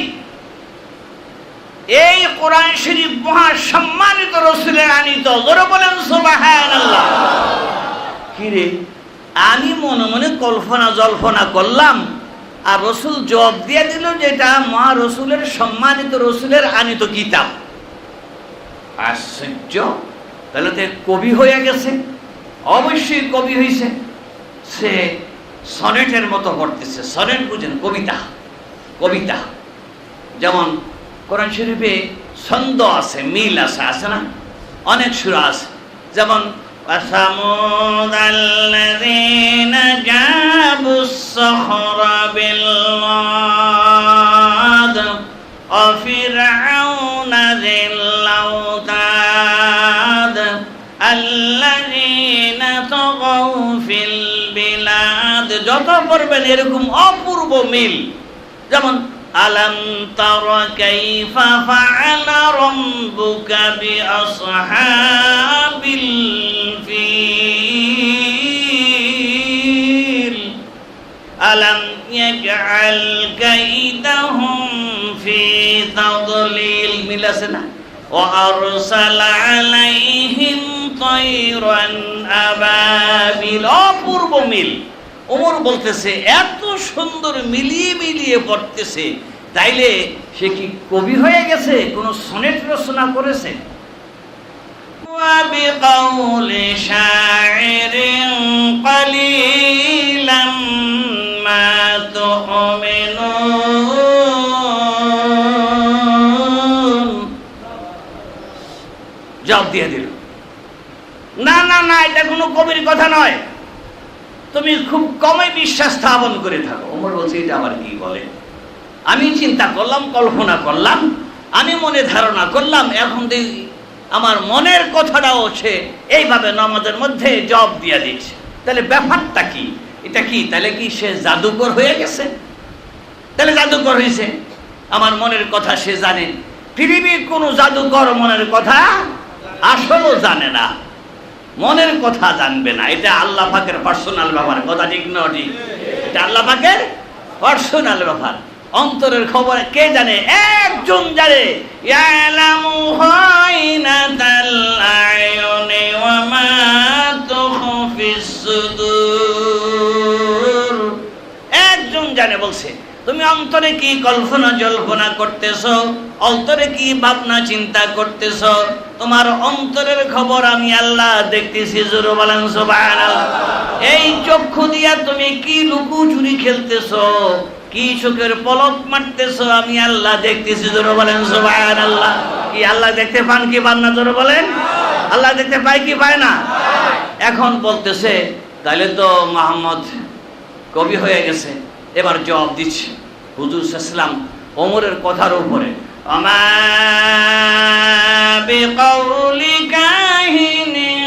এই কোরআন শরীফ মহা সম্মানিত রসুলের আনিত। জোরে বলেন সুবহানাল্লাহ। কিরে, আমি মনে মনে কল্পনা জল্পনা করলাম, আর রসুল জবাব দিয়ে দিল যে এটা মহা রসুলের সম্মানিত রসুলের আনিত কিতাব। আশ্চর্য, তাহলে তো কবি হয়ে গেছে, অবশ্যই কবি হয়েছে। সে সনেটের মতো পড়তেছে। সনেট বুঝেন, কবিতা। কবিতা যেমন কোরআন শরীফে ছন্দ আছে, মিল আছে, আছে না, অনেক সূরা আছে। যেমন ওয়াসামুদাল্লাযীনা জাবুস-সখরা বিল-ওয়াদ ওয়া ফিরআউনা যিল-আওতাদ আল্লাযীনা তাগাউ ফিল বিলাদ। যত পড়বেন এরকম অপূর্ব মিল। যেমন আলাম তারা কাইফা ফাআলা রাব্বুকা বিআসহাবিল ফিল আলাম ইয়াজআল কাইদাহুম ফি তাদলিল। মিল আছে না? ওয়া আরসালা আলাইহিম তায়রান আবাবিল। অপূর্ব মিল। ওমর বলতেছে এত সুন্দর মিলিয়ে মিলিয়ে পড়তেছে, তাইলে সে কি কবি হয়ে গেছে, কোন সনেট রচনা করেছে? ওয়া বিকাউলি শাইরিন কালিলাম মা তুমিনুন। জবাব দিয়ে দিল, না না না, এটা কোনো কবির কথা নয়, তুমি খুব কমই বিশ্বাস স্থাপন করে থাকো। ওমর বলছে, এটা আবার কি বলে? আমি চিন্তা করলাম, কল্পনা করলাম, আমি মনে ধারণা করলাম, এখন দেখি আমার মনের কথাটাও সে এইভাবে নামাজের মধ্যে জবাব দিয়ে দিচ্ছে। তাহলে ব্যাপারটা কি, এটা কি? তাহলে কি সে জাদুকর হয়ে গেছে? তাহলে জাদুকর হয়েছে, আমার মনের কথা সে জানে। পৃথিবীর কোন জাদুকর মনের কথা আসলেও জানে না, মনের কথা জানবে না। এটা আল্লাহ পাকের পার্সোনাল ব্যাপার। কথা ঠিক না? ঠিক, এটা আল্লাহ পাকের পার্সোনাল ব্যাপার। অন্তরের খবর কে জানে? একজন জানে। ইয়ালামু খাইনাতাল আয়ুনি ওয়া মা তুখফিস সুদূর। একজন জানে। বলছে, তুমি অন্তরে কি কল্পনা জল্পনা করতেছো, অন্তরে কি ভাবনা চিন্তা করতেছো, তোমার অন্তরের খবর আমি আল্লাহ দেখতেছি। জোরে বলেন সুবহানাল্লাহ। এই চক্ষু দিয়া তুমি কি লুকোচুরি খেলতেছো, কি চোখের পলক মারতেছো, আমি আল্লাহ দেখতেছি। জোরে বলেন সুবহানাল্লাহ। কি আল্লাহ দেখতে পান কি পান না? জোরে বলেন, আল্লাহ দেখতে পায় কি পায় না? এখন বলতেছে, তাহলে তো মুহাম্মদ কবি হয়ে গেছে। এবার জবাব দিচ্ছে হুজুর সাল্লাল্লাহু আলাইহি ওয়াসাল্লাম ওমরের কথার উপরে, আমা বিকাউলি কাহিনিন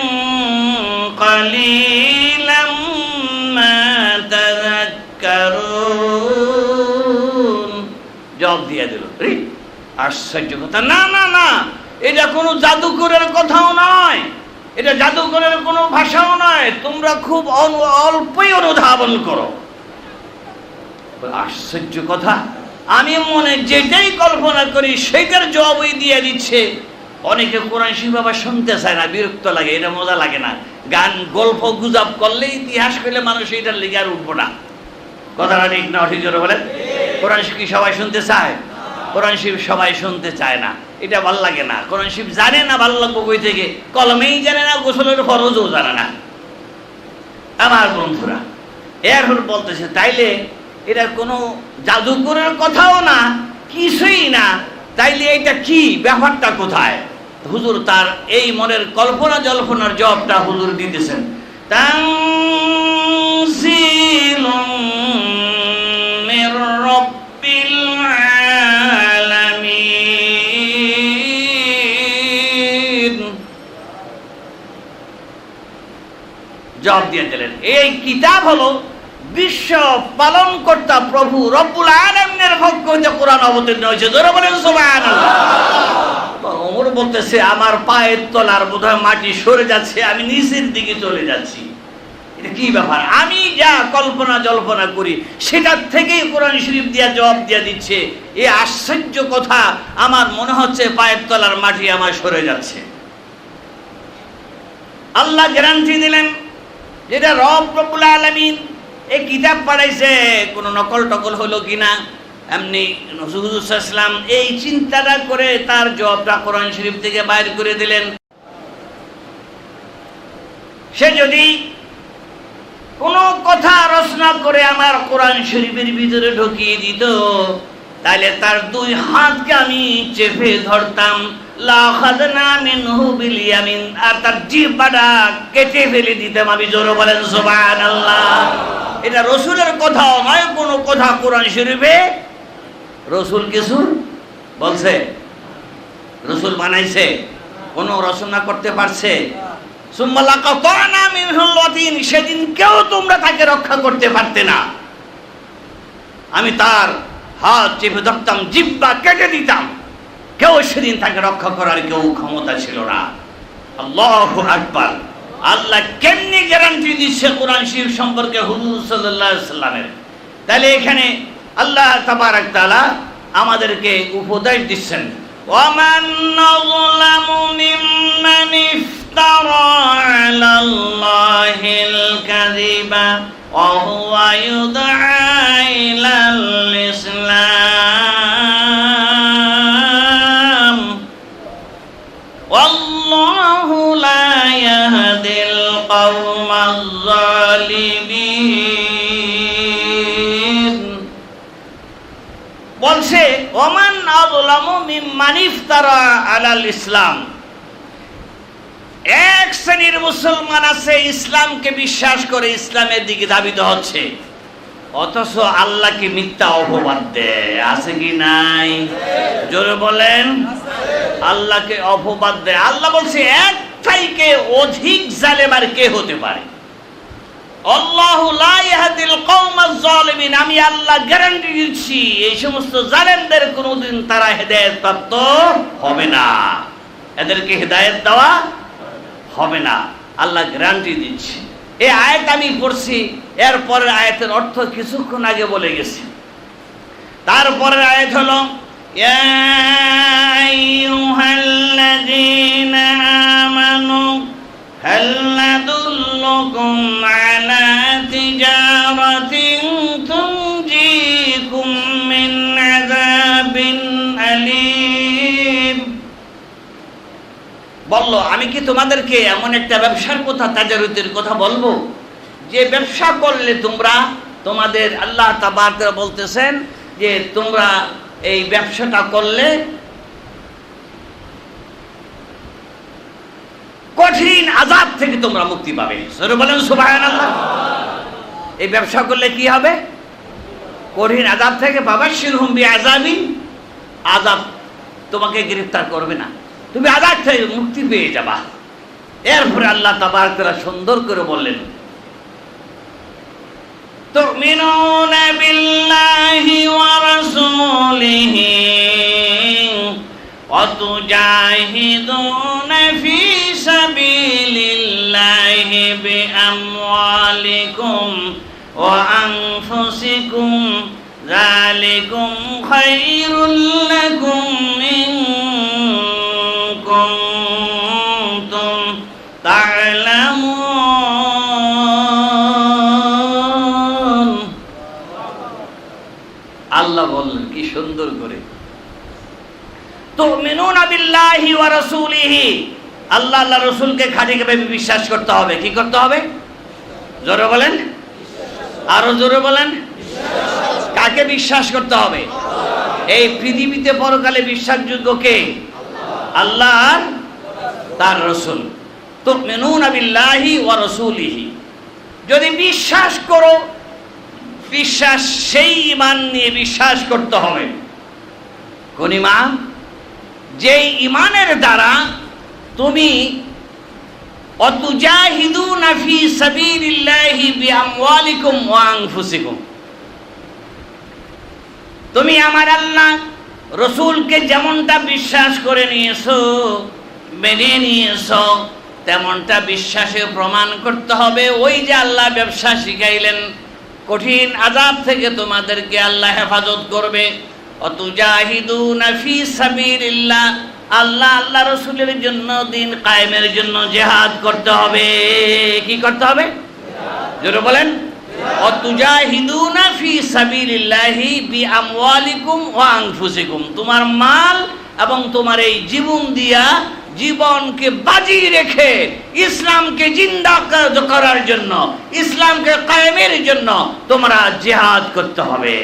কালিলাম মা তাযাক্কারুন। জবাব দিয়ে দিল। আশ্চর্য কথা, না না না, এটা কোনো জাদুকরের কথাও নয়, এটা জাদুকরের কোনো ভাষাও নয়। তোমরা খুব অল্পই অনুধাবন করো। আশ্চর্য কথা, আমি মনে যেটাই কল্পনা করি সেইটার জবাবই দিয়ে দিচ্ছে। অনেকে কোরআন শরীফ আবার শুনতে চায় না, বিরক্ত লাগে, এটা মজা লাগে না। গান গল্প গুজব করলে, ইতিহাস করলে মানুষ এইটার লেগে আর উঠবো না। কথাটা ঠিক না ঠিক জোরে বলেন? কোরআন শরীফ কি সবাই শুনতে চায়? কোরআন শরীফ সবাই শুনতে চায় না, এটা ভাল লাগে না। কোরআন শরীফ জানে না, ভালো লাগবো কই থেকে? কলমেই জানে না, গোসলের ফরজও জানে না। আমার বন্ধুরা, এরপর বলতেছে তাইলে এটা কোনো জাদুকরের কথাও না, কিছুই না, তাইলে এটা কি, ব্যাপারটা কোথায়? হুজুর তার এই মনের কল্পনা জল্পনার জবাবটা হুজুর দিতেছেন। তানজিলুম মির রাব্বিল আলামিন। জবাব দিয়ে দিলেন, এই কিতাব হলো বিশ্ব পালন কর্তা প্রভু রব্বুল আলামিনের পক্ষ হতে কোরআন অবতীর্ণ হয়েছে। জোরে বলেন সুবহানাল্লাহ। ওমর বলতেছে আমার পায়ের তলার বোধহয় মাটি সরে যাচ্ছে, আমি নিচের দিকে চলে যাচ্ছি। এটা কি ব্যাপার? আমি যা কল্পনা জল্পনা করি সেটার থেকেই কোরআন শরীফ দিয়া জবাব দিয়ে দিচ্ছে। এই আশ্চর্য কথা, আমার মনে হচ্ছে পায়ের তলার মাটি আমার সরে যাচ্ছে। আল্লাহ গ্যারান্টি দিলেন যেটা রব্বুল আলামিন এই কিতাব পাঠাইছে, কোনো নকল টকল হলো কিনা। এমনি হুজুর সাল্লাল্লাহু আলাইহি ওয়াসাল্লাম এই চিন্তাটা করে তার জবাবটা কোরআন শরীফ থেকে বাইর করে দিলেন। সে যদি কোনো কথা রচনা করে আমার কোরআন শরীফের ভিতরে ঢুকিয়ে দিত, তাহলে তার দুই হাতকে আমি চেপে ধরতাম, লা খাযনা মিনহু বিল ইয়ামিন, আর তার জিহ্বাটা কেটে ফেলে দিতাম আমি। জোরে বলেন সুবহানাল্লাহ। এটা রসুলের কথাও নয়, কোনো কথা কোরআন শরীফে রসুল কিছু বলছে, রসুল বানাইছে, কোনো রচনা করতে পারছে? সুম্মা লাকাতানা মিনহুল ওয়াতিন, সেদিন কেউ তোমরা তাকে রক্ষা করতে পারতে না। আমি তার হাত চেপে ধরতাম, জিহ্বা কেটে দিতাম, কেউ সেদিন তাকে রক্ষা করার কেউ ক্ষমতা ছিল না। আল্লাহু আকবার। আল্লাহ কেমনি গ্যারান্টি দিচ্ছে কোরআন শরীফ সম্পর্কে হুজুর সাল্লাল্লাহু আলাইহি ওয়াসাল্লামের? তাহলে এখানে আল্লাহ তাবারক তাআলা আমাদেরকে উপদেশ দিচ্ছেন, ওয়ামান নাযলামু মিম্মান ইফতারা আলাল্লাহিল কাযিবা ওয়া হুয়া ইউদআ ইলাল ইসলাম ওয়াল্লাহু লা ইয়াহদিল কওমাজ জালিমিন। বলছে ওমান আযলামু মিম্মান ইফতারা আলাল ইসলাম। এক শ্রেণীর মুসলমান আছে ইসলামকে বিশ্বাস করে ইসলামের দিকে ধাবিত হচ্ছে, অথচ আল্লাহকে মিথ্যা অপবাদ দেয়। আছে কি নাই? জোরে বলেন। আল্লাহকে অপবাদ দেয়। আল্লাহ বলছে এক চাইতে অধিক জালেম আর কে হতে পারে? আল্লাহু লা ইয়াহদিল কওমাজ জালিমিন। আমি আল্লাহ গ্যারান্টি দিচ্ছি এই সমস্ত জালেমদের কোনোদিন তারা হেদায়েত প্রাপ্ত হবে না, এদেরকে হেদায়েত দেওয়া হবে না। আল্লাহ গ্যারান্টি দিচ্ছে। এই আয়াত আমি পড়ছি, এরপরের আয়াতের অর্থ কিছুক্ষণ আগে বলে গেছি। তারপরের আয়াত হলো ইয়া আইয়ুহাল্লাযীনা আমানু হাল নাদুল্লুকুম আলা তিজারাতিন তুনজিকুম মিন আযাবিন আলীম। বলল আমি কি তোমাদেরকে এমন একটা ব্যবসার কথা, তাজারুতের কথা বলবো যে ব্যবসা করলে তোমরা তোমাদের, আল্লাহ তাবারক ওয়া তাআলা বলতেছেন যে তোমরা এই ব্যবসাটা করলে কঠিন আযাব থেকে তোমরা মুক্তি পাবে। সরে বলেন সুবহানাল্লাহ। এই ব্যবসা করলে কি হবে? কঠিন আযাব থেকে বাবাশশিরহুম বিআযাবিন, আযাব তোমাকে গ্রেফতার করবে না, তুমি আযাব থেকে মুক্তি পেয়ে যাবা। এরপরে আল্লাহ তাবারক ওয়া তাআলা সুন্দর করে বললেন তুমিনুনা বিল্লাহি ওয়া রাসূলিহি ওয়া وتجاهدون في سبيل الله بأموالكم وأنفسكم ذلكم خير لكم إن كنتم تعلمون আল্লাহ বললেন কি সুন্দর করে, তুমিনুনা বিল্লাহি ওয়া রাসূলিহি, আল্লাহ আল্লাহ রাসূলকে খাঁটিভাবে বিশ্বাস করতে হবে। কি করতে হবে? জোরে বলেন, আরো জোরে বলেন। কাকে বিশ্বাস করতে হবে? এই পৃথিবীতে পরকালে বিশ্বাসযোগ্য কে? আল্লাহ আর তার রাসূল। তুমিনুনা বিল্লাহি ওয়া রাসূলিহি, যদি বিশ্বাস করো, বিশ্বাস সেই ঈমান নিয়ে বিশ্বাস করতে হবে। কোন ঈমান? যেই ঈমানের দ্বারা তুমি অতুজাহিদুনা ফি সাবিলিল্লাহি বিআমওয়ালিকুম ওয়া আনফুসিকুম, তুমি আমার আল্লাহ রাসূলকে যেমনটা বিশ্বাস করে নিয়েছো, মেনে নিয়েছো, তেমনটা বিশ্বাসে প্রমাণ করতে হবে। ওই যে আল্লাহ ব্যবসা শিখাইলেন, কঠিন আযাব থেকে তোমাদেরকে আল্লাহ হেফাজত করবে। অতুজাহিদুনা ফি সাবিলিল্লাহ, আল্লাহ আল্লাহ রাসূলের জন্য, দিন কায়েমের জন্য জিহাদ করতে হবে। কি করতে হবে? জোরে বলেন। অতুজাহিদুনা ফি সাবিলিল্লাহি বিআমওয়ালিকুম ওয়া আনফুসিকুম, তোমার মাল এবং তোমার এই জীবন দিয়া, জীবনকে বাজি রেখে ইসলামকে জিন্দা করার জন্য, ইসলামকে কায়েমের জন্য তোমরা জিহাদ করতে হবে।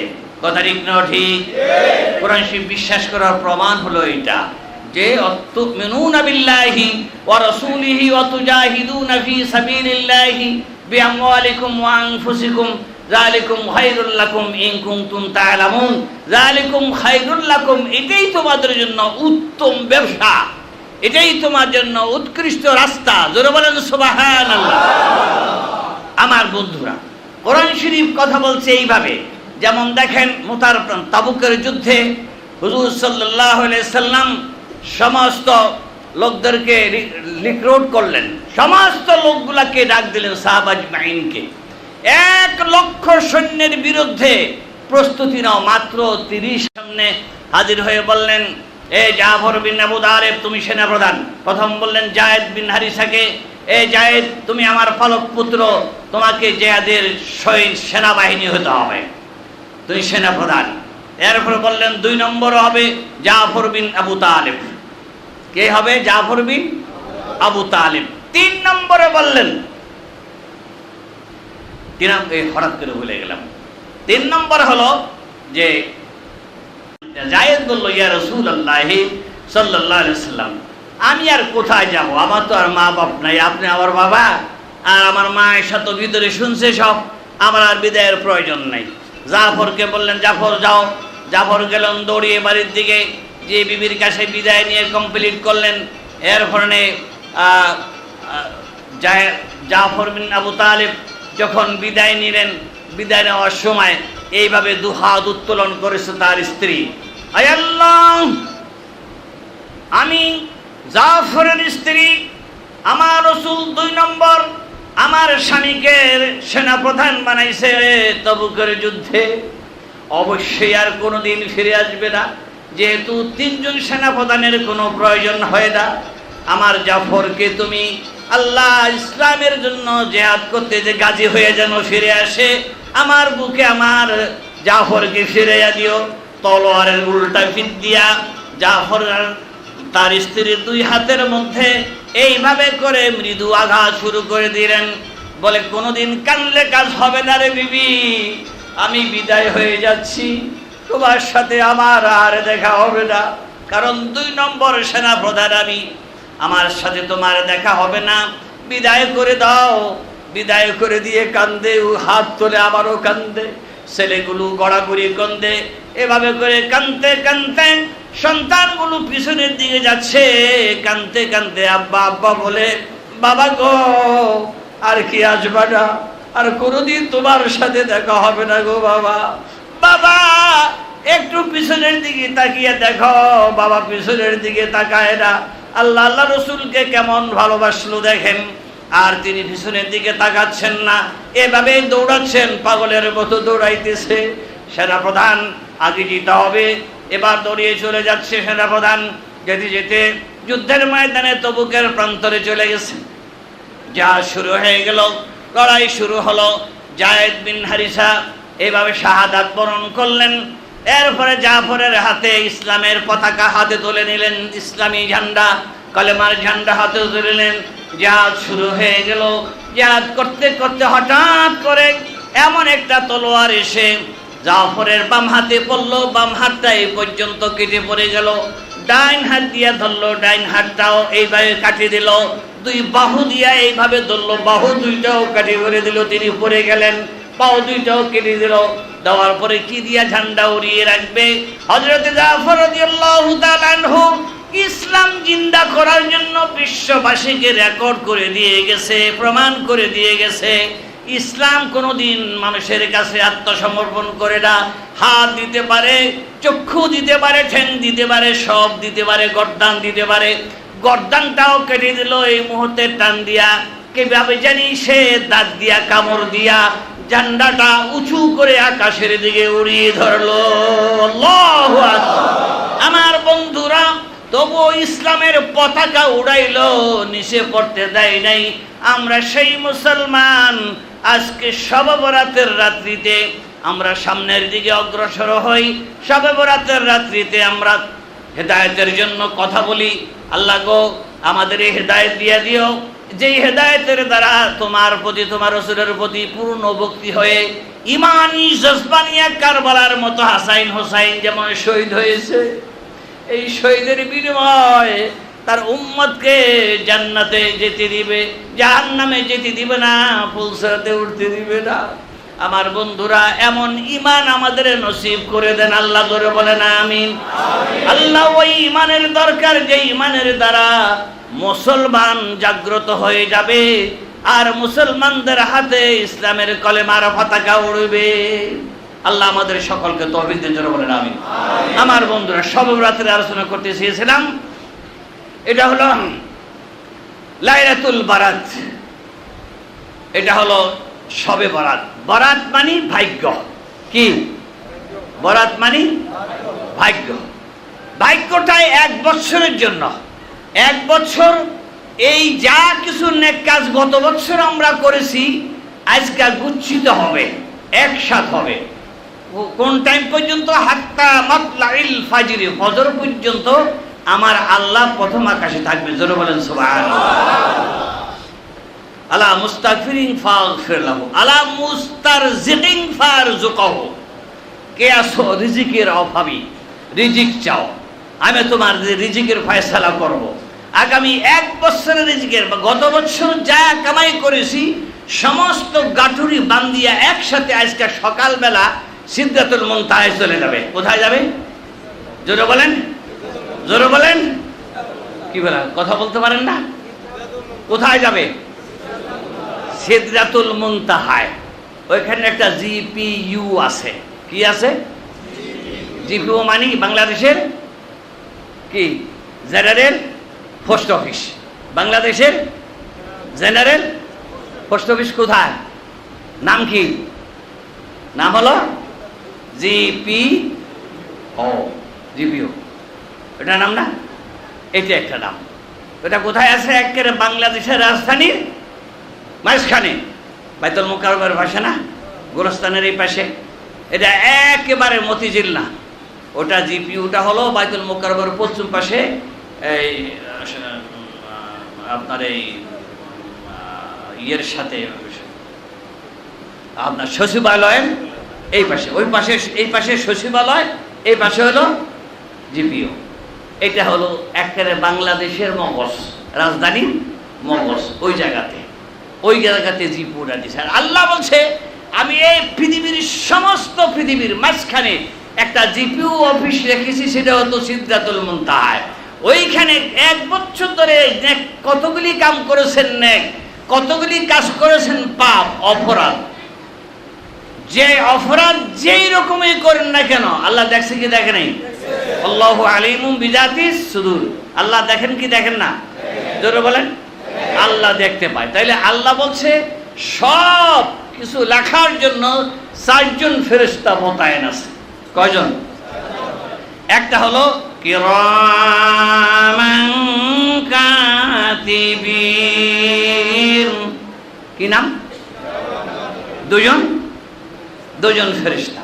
কথা ঠিক না ঠিক? কোরআন শরীফ বিশ্বাস করার প্রমাণ হলো এটা, যে তুমিনুনা বিল্লাহি ওয়া রাসূলিহি ওয়া তুজাহিদুনা ফি সাবিলিল্লাহি বিআমওয়ালিকুম ওয়া আনফুসিকুম যালিকুম খায়রুল লাকুম ইন কুনতুম তা'লামুন। যালিকুম খায়রুল লাকুম, এটাই তোমাদের জন্য উত্তম ব্যবসা, এটাই তোমার জন্য উৎকৃষ্ট রাস্তা। জোরে বলেন সুবহানাল্লাহ। আমার বন্ধুরা, কোরআন শরীফ কথা বলছে এইভাবে। যেমন দেখেন, তাবুকের যুদ্ধে হুজুর সাল্লাল্লাহু আলাইহি সাল্লাম সমস্ত লোকদেরকে রিক্রুট করলেন, সমস্ত লোকগুলাকে ডাক দিলেন, সাহাবা আজমাইনকে। 1,00,000 সৈন্যের বিরুদ্ধে প্রস্তুতি নাও। মাত্র 30 সামনে হাজির হয়ে বললেন, এ জাফর বিন আবু তালেব, তুমি সেনাপ্রধান। প্রথম বললেন জায়েদ বিন হারিসাকে, এ জায়েদ, তুমি আমার পালক পুত্র, তোমাকে জিহাদের সেনাবাহিনী হতে হবে, তুমি সেনাপ্রধান। এরপরে বললেন 2 নম্বর হবে জাফর বিন আবু তালেব। কে হবে? জাফর বিন আবু তালেব। 3 নম্বরে বললেন, হঠাৎ করে ভুলে গেলাম, 3 নম্বর হলো যে জায়েদ বলল, ইয়া রাসূলুল্লাহ সাল্লাল্লাহু আলাইহি ওয়াসাল্লাম, আমি আর কোথায় যাব? আমার তো আর মা বাপ নাই, আপনি আমার বাবা, আর আমার মা এসে তো ভিতরে শুনছে সব, আমার আর বিদায়ের প্রয়োজন নাই। জাফরকে বললেন, জাফর যাও। জাফর গেলেন দৌড়িয়ে বাড়ির দিকে, যে বিবির কাছে বিদায় নিয়ে কমপ্লিট করলেন। এরপরে জাফর বিন আবু তালেব যখন বিদায় নিলেন, বিদায় নেওয়ার সময় এইভাবে 2 হাত উত্তোলন করেছে তার স্ত্রী, আয় আল্লাহ, আমি জাফরের স্ত্রী, আমার রাসূল 2 নম্বর আমার স্বামীকে সেনাপ্রধান বানাইছে তাবুকের যুদ্ধে, অবশ্যই আর কোনোদিন ফিরে আসবে না। যেহেতু 3 জন সেনাপ্রধানের কোনো প্রয়োজন হয় না, আমার জাফরকে তুমি আল্লাহ ইসলামের জন্য জিহাদ করতে যে গাজী হয়ে যেন ফিরে আসে, আমার বুকে আমার জাফরকে ফিরাইয়া দিও। তলোয়ারের উল্টা পিঠ দিয়া জাফর তার স্ত্রীর 2 হাতের মধ্যে এইভাবে করে মৃদু আঘাত শুরু করে দিলেন। বলে, কোনোদিন কানলে কাজ হবে না রে বিবি, আমি বিদায় হয়ে যাচ্ছি, তোমার সাথে আমার আর দেখা হবে না, কারণ 2 নম্বর সেনাপ্রধান আমি, আমার সাথে তোমার দেখা হবে না, বিদায় করে দাও। বিদায় করে দিয়ে কান্দে, হাত তোলে, আমারও কান্দে, ছেলেগুলো গড়াগড়ি কান্দে। এভাবে করে কানতে কানতে সন্তানগুলো পিছনের দিকে যাচ্ছে, কানতে কানতে আব্বা আব্বা বলে, বাবা গো, আর কি আসবা না, আর কোনোদিন তোমার সাথে দেখা হবে না গো বাবা। বাবা একটু পিছনের দিকে তাকিয়ে দেখো বাবা, পিছনের দিকে তাকায় না। আল্লাহ আল্লাহ রসুলকে কেমন ভালোবাসলো দেখেন, আর তিনি পিছনের দিকে তাকাচ্ছেন না, এভাবে দৌড়াচ্ছেন, পাগলের মতো দৌড়াইতেছে। সেনাপ্রধান আগে যেতে হবে, এবার দৌড়িয়ে চলে যাচ্ছে সেনাপ্রধান। যেতে যেতে যুদ্ধের ময়দানে তবুকের প্রান্তরে চলে গেছে। যা শুরু হয়ে গেল, লড়াই শুরু হলো। যায়েদ বিন হারিসা এইভাবে শাহাদাত বরণ করলেন। এরপরে জাফরের হাতে ইসলামের পতাকা হাতে তুলে নিলেন, ইসলামী ঝান্ডা, কলেমার ঝান্ডা হাতে তুলে নিলেন। জিহাদ শুরু হয়ে গেল। জিহাদ করতে করতে হঠাৎ করে এমন একটা তলোয়ার এসে জাফরের বাম হাতে পড়লো, বাম হাতটা এই পর্যন্ত কেটে পড়ে গেল। ডাইন হাত দিয়া ধরলো, ডাইন হাতটাও এইভাবে কাটিয়ে দিল। দুই বাহু দিয়া এইভাবে ধরলো, বাহু দুইটাও কাটিয়ে করে দিল, তিনি পড়ে গেলেন। পাও দুইটাও কেটে দিল। দেওয়ার পরে কি দিয়া ঝান্ডা উড়িয়ে রাখবে? হযরত জাফর রাদিয়াল্লাহু তাআলা আনহু ইসলাম জিন্দা করার জন্য বিশ্ববাসীকে রেকর্ড করে দিয়ে গেছে, প্রমাণ করে দিয়ে গেছে, ইসলাম কোনোদিন মানুষের কাছে আত্মসমর্পণ করে না। হাত দিতে পারে, চক্ষু দিতে পারে, ঠ্যাং দিতে পারে, সব দিতে পারে, গর্দান দিতে পারে। গর্দানটাও কেটে দিল এই মুহূর্তে টান দিয়া। কিভাবে জানি সে দাঁত দিয়া কামড় দিয়া ঝান্ডাটা উঁচু করে আকাশের দিকে উড়িয়ে ধরলো। আল্লাহু আকবার। আমার বন্ধুরা, তবুও ইসলামের পতাকা উড়াইলো, নিচে পড়তে দেয় নাই। আমরা সেই মুসলমান, আজকে শবে বরাতের রাত্রিতে আমরা সামনের দিকে অগ্রসর হই। শবে বরাতের রাত্রিতে আমরা হেদায়েতের জন্য কথা বলি। আল্লাহ গো, আমাদের এই হেদায়েত দিয়ে দিও, যেই হেদায়েতের দ্বারা তোমার প্রতি, তোমার রাসূলের প্রতি পূর্ণ ভক্তি হয়ে ইমানি জজবানিয়া কারবালার মতো হাসাইন হোসাইন যেমন শহীদ হয়েছে, এই শহীদের বিনিময়ে তার উম্মতকে জান্নাতে যেতে দিবে, জাহান্নামে যেতে দিবে না, ফুলসরাতে উঠতে দিবে না। আমার বন্ধুরা, এমন ঈমান আমাদের নসিব করে দেন আল্লাহ, করে বলেন আমিন। আল্লাহ ওই ঈমানের দরকার, যে ঈমানের দ্বারা মুসলমান জাগ্রত হয়ে যাবে আর মুসলমানদের হাতে ইসলামের কলেমার পতাকা উড়বে। আল্লাহ আমাদের সকলকে তৌফিক দেন, জোরে বলেন আমিন। আমার বন্ধুরা, শবে বরাতের আলোচনা করতে চেয়েছিলাম। এটা হলো লাইলাতুল বারাত, এটা হলো শবে বরাত। বরাত মানে ভাগ্য। কি বরাত মানে? ভাগ্য। ভাগ্যটাই 1 বছরের জন্য। 1 বছর এই যা কিছু নেক কাজ গত বছর আমরা করেছি আজকে গুচ্ছিত হবে, একসাথ হবে। কোন টাইম পর্যন্ত? হাত্তা মাতলাইল ফাজরি, ফজর পর্যন্ত আমার আল্লাহ প্রথম আকাশে থাকবে, জোরে বলেন সুবহানাল্লাহ। আলা মুস্তাগফিরিন ফাগফির লাহু, আলা মুস্তারজিকিন ফারজুকহু। কে আসো রিজিকের অভাবী, রিজিক চাও, আমি তোমার রিজিকের ফয়সালা করব। আগামী 1 বছরের রিজিকের, গত বছর যা কামাই করেছি সমস্ত গাঠুরি বান্দিয়া একসাথে আজকে সকালবেলা সিদরাতুল মুনতাহায় চলে যাবে। কোথায় যাবে? জোরে বলেন, জোরে বলেন। কি বলেন? কথা বলতে পারেন না? কোথায় যাবে? সিদরাতুল মুনতাহায়। ওইখানে একটা জিপিইউ আছে। কি আছে? জিপিইউ মানে বাংলাদেশের কি জেনারেল পোস্ট অফিস। বাংলাদেশের জেনারেল পোস্ট অফিস কোথায়? নাম কি? নাম হলো জিপিও। জিপিও এটা নাম না? এটা একটা নাম। এটা কোথায় আছে? একেবারে বাংলাদেশের রাজধানীর মাঝখানে, বাইতুল মুকাররমের পাশে না, গোরস্তানের এই পাশে। এটা একেবারে মতিঝিল না, ওটা জিপিওটা হলো বাইতুল মুকাররমের পশ্চিম পাশে, এই আপনার এই ইয়ের সাথে আপনার সচিবালয়ের এই পাশে, ওই পাশে, এই পাশে সচিবালয়, এই পাশে হলো জিপিও। এটা হলো একেবারে বাংলাদেশের মগজ, রাজধানী মগজ, ওই জায়গাতে জিপিওটা দিয়েছে। আর আল্লাহ বলছে, আমি এই পৃথিবীর সমস্ত পৃথিবীর মাঝখানে একটা জিপিও অফিস রেখেছি, সেটা হতো সিদরাতুল মুনতাহায়। ওইখানে 1 বছর ধরে কতগুলি কাম করেছেন নেক, কতগুলি কাজ করেছেন পাপ, অপরাধ, যে অপরাধ যেই রকমই করেন না কেন আল্লাহ দেখছে কি দেখে নাই? আল্লাহু আলিমুম বিজাতিস সুদূর। আল্লাহ দেখেন কি দেখেন না? জোরে বলেন। আল্লাহ দেখতে পায়। তাইলে আল্লাহ বলছে সব কিছু লেখার জন্য 4 জন ফেরেশতা মোতায়েন আছে। কয়জন? একটা হলো কিরামান কাতিবিন। কি নাম? দুজন ফেরেশতা।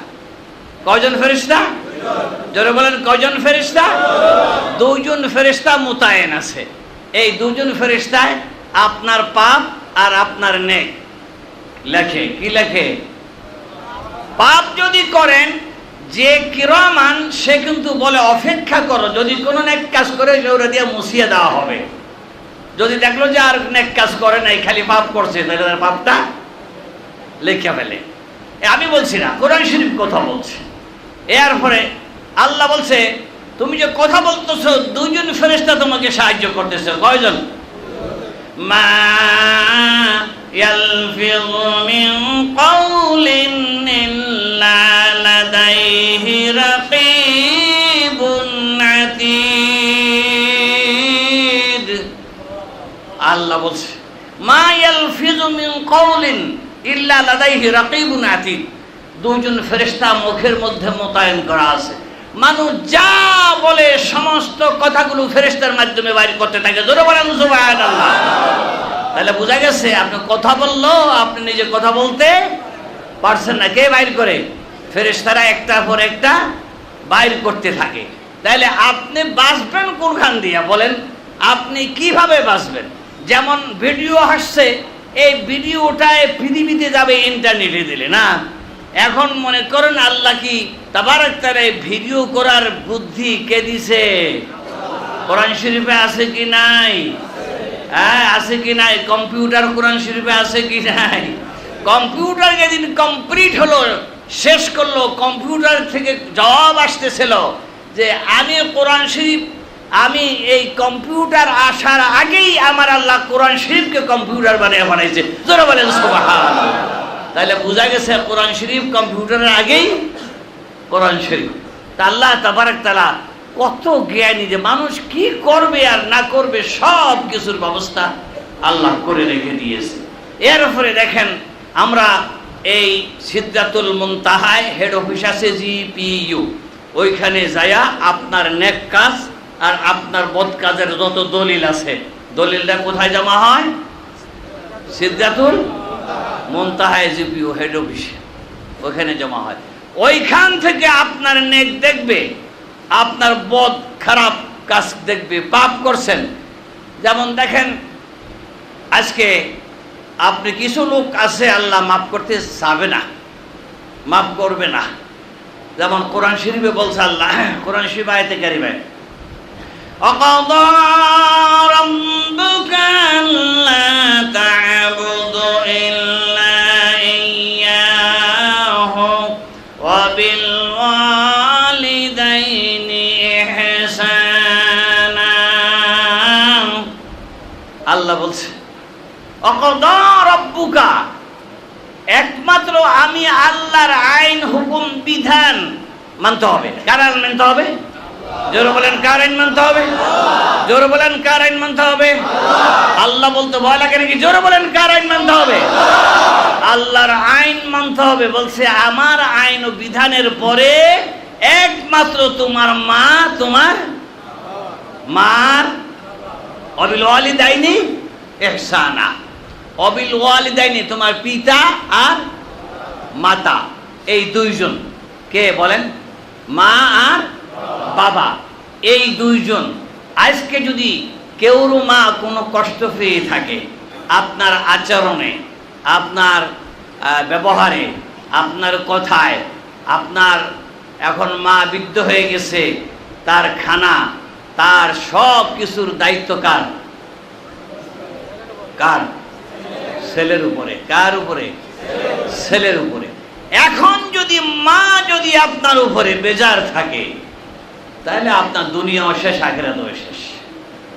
কয়জন ফেরেশতা? জোরে বলেন, কয়জন ফেরেশতা? 2 জন ফেরেশতা মোতায়েন আছে। এই 2 জন ফেরেশতায় আপনার পাপ আর আপনার নেক লেখে। কি লেখে? পাপ যদি করেন, যে কিরামান সে কিন্তু বলে অপেক্ষা করো, যদি কোনো নেক কাজ করে ওরা দিয়ে মুছিয়ে দেওয়া হবে। যদি দেখলো যে আর নেক কাজ করে নাই, খালি পাপ করছে, তাহলে তার পাপটা লেখা ফেলে। আমি বলছি না, কোরআন শরীফ কথা বলছে। এরপরে আল্লাহ বলছে তুমি যে কথা বলতেছো 2 জন ফেরেশতা তোমাকে সাহায্য করতেছে। কয়জন? মা ইয়ালফিযু মিন কাউলিন ইল্লা লাদাইহি রাকীবুন আতীদ। আল্লাহ বলছে মা ইয়ালফিযু মিন কাউলিন ইল্লা লাদাইহি রাকীবুন আতীদ। 2 জন ফেরেশতা মুখের মধ্যে মোতায়েন করা আছে। মানুষ যা বলে সমস্ত কথাগুলো ফেরেশতার মাধ্যমে বাইর করতে থাকে। জোরে বলেন সুবহানাল্লাহ। তাহলে বোঝা গেছে আপনি কথা বললো, আপনি নিজে কথা বলতে পারছেন না, কে বাইর করে? ফেরেশতারা একটার পর একটা বাইর করতে থাকে। তাহলে আপনি বাঁচবেন কোনখান দিয়ে বলেন? আপনি কিভাবে বাঁচবেন? যেমন ভিডিও আসছে, এই ভিডিওটায় পৃথিবীতে যাবে ইন্টারনেটে দিলে না। এখন মনে করেন আল্লাহ কি তাবারক তাআলা ভিডিও করার বুদ্ধি কে দিছে? কোরআন শরীফে আছে কি নাই? হ্যাঁ, আছে কি নাই? কম্পিউটার কোরআন শরীফে আছে কি নাই? কম্পিউটার যেদিন কমপ্লিট হলো, শেষ করলো, কম্পিউটার থেকে জবাব আসতেছিল যে আমি কোরআন শরীফ, আমি এই কম্পিউটার আসার আগেই আমার আল্লাহ কোরআন শরীফকে কম্পিউটার বানাইছে। জোরে বলেন সুবহানাল্লাহ। তাহলে বোঝা গেছে কোরআন শরীফ কম্পিউটারের আগেই কোরআন শরীফ। তা আল্লাহ তাবারক তাআলা কত জ্ঞানী, যে মানুষ কি করবে আর না করবে সব কিছুর ব্যবস্থা আল্লাহ করে রেখে দিয়েছে। এর উপরে দেখেন আমরা এই সিদরাতুল মুনতাহায় হেড অফিস আছে জিপিইউ, ওইখানে যায়া আপনার নেক কাজ আর আপনার বদ কাজের যত দলিল আছে, দলিলটা কোথায় জমা হয়? সিদরাতুল মুনতাহায় জিপিইউ হেড অফিসে, ওইখানে জমা হয়। ওইখান থেকে আপনার নেক দেখবে, আপনার বদ খারাপ কাজ দেখবে, পাপ করছেন। যেমন দেখেন আজকে আপনি কিছু লোক আছে আল্লাহ মাফ করতে চাবে না, মাফ করবে না। যেমন কোরআন শরীফে বলছে আল্লাহ, কোরআন শরীফ আয়াতে কারিমা, وَقَضَى رَبُّكَ أَلَّا تَعْبُدُوا إِلَّا إِيَّاهُ وَبِالْوَالِدَيْنِ إِحْسَانًا। আল্লাহ বলছে وَقَضَى رَبُّكَ, একমাত্র আমি আল্লাহর আইন হুকুম বিধান মানতে হবে। কার আইন মানতে হবে? জোরে বলেন, কার আইন মানতে হবে? জোরে বলেন, কার আইন মানতে হবে? আল্লাহ বলতে ভয় লাগে নাকি? জোরে বলেন, কার আইন মানতে হবে? আল্লাহর আইন মানতে হবে। বলছে আমার আইন ও বিধানের পরে একমাত্র তোমার মা, তোমার মার অবিল ওয়ালিদাইনি ইহসানা, অবিল ওয়ালিদাইনি তোমার পিতা আর মাতা, এই 2 জন কে বলেন? মা আর বাবা, এই 2 জন। আজকে যদি কেউর মা কোনো কষ্ট পেয়ে থাকে আপনার আচরণে, আপনার ব্যবহারে, আপনার কথায়, আপনার এখন মা বৃদ্ধ হয়ে গেছে, তার খানা, তার সব কিছুর দায়িত্ব কার? কার? ছেলের উপরে। কার উপরে? ছেলের উপরে। এখন যদি মা যদি আপনার উপরে বেজার থাকে, তাহলে আপনার দুনিয়াও শেষ, আখিরাতও শেষ,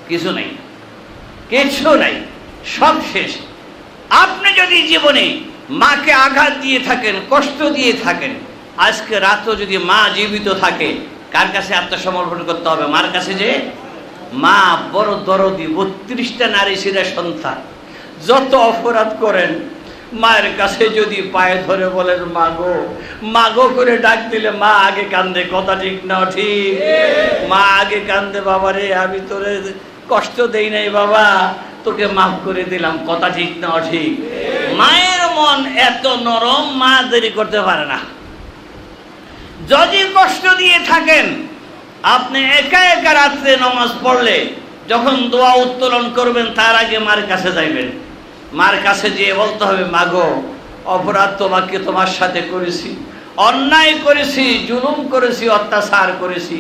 কিছু নাই, কিছু নাই, সব শেষ। আপনি যদি জীবনে মাকে আঘাত দিয়ে থাকেন, কষ্ট দিয়ে থাকেন, আজকে রাতও যদি মা জীবিত থাকে, কার কাছে আত্মসমর্পণ করতে হবে? মার কাছে। যে মা বড় দরদি, 32টা নারী ছিল সন্তান, যত অপরাধ করেন মায়ের কাছে যদি পায়ে ধরে বলেন মাগো মাগো করে ডাক দিলে মা আগে কান্দে। কথা ঠিক না ঠিক? মা আগে কান্দে, বাবা রে আমি তোরে কষ্ট দেই নাই বাবা, তোকে মাফ করে দিলাম। কথা ঠিক না ঠিক? মায়ের মন এত নরম, মা দেরি করতে পারে না। যদি কষ্ট দিয়ে থাকেন, আপনি একা একা রাত্রে নামাজ পড়লে যখন দোয়া উত্তোলন করবেন তার আগে মার কাছে যাইবেন। মার কাছে যেয়ে বলতে হবে মাগো অপরাধ তোমাকে তোমার সাথে করেছি, অন্যায় করেছি, জুলুম করেছি, অত্যাচার করেছি,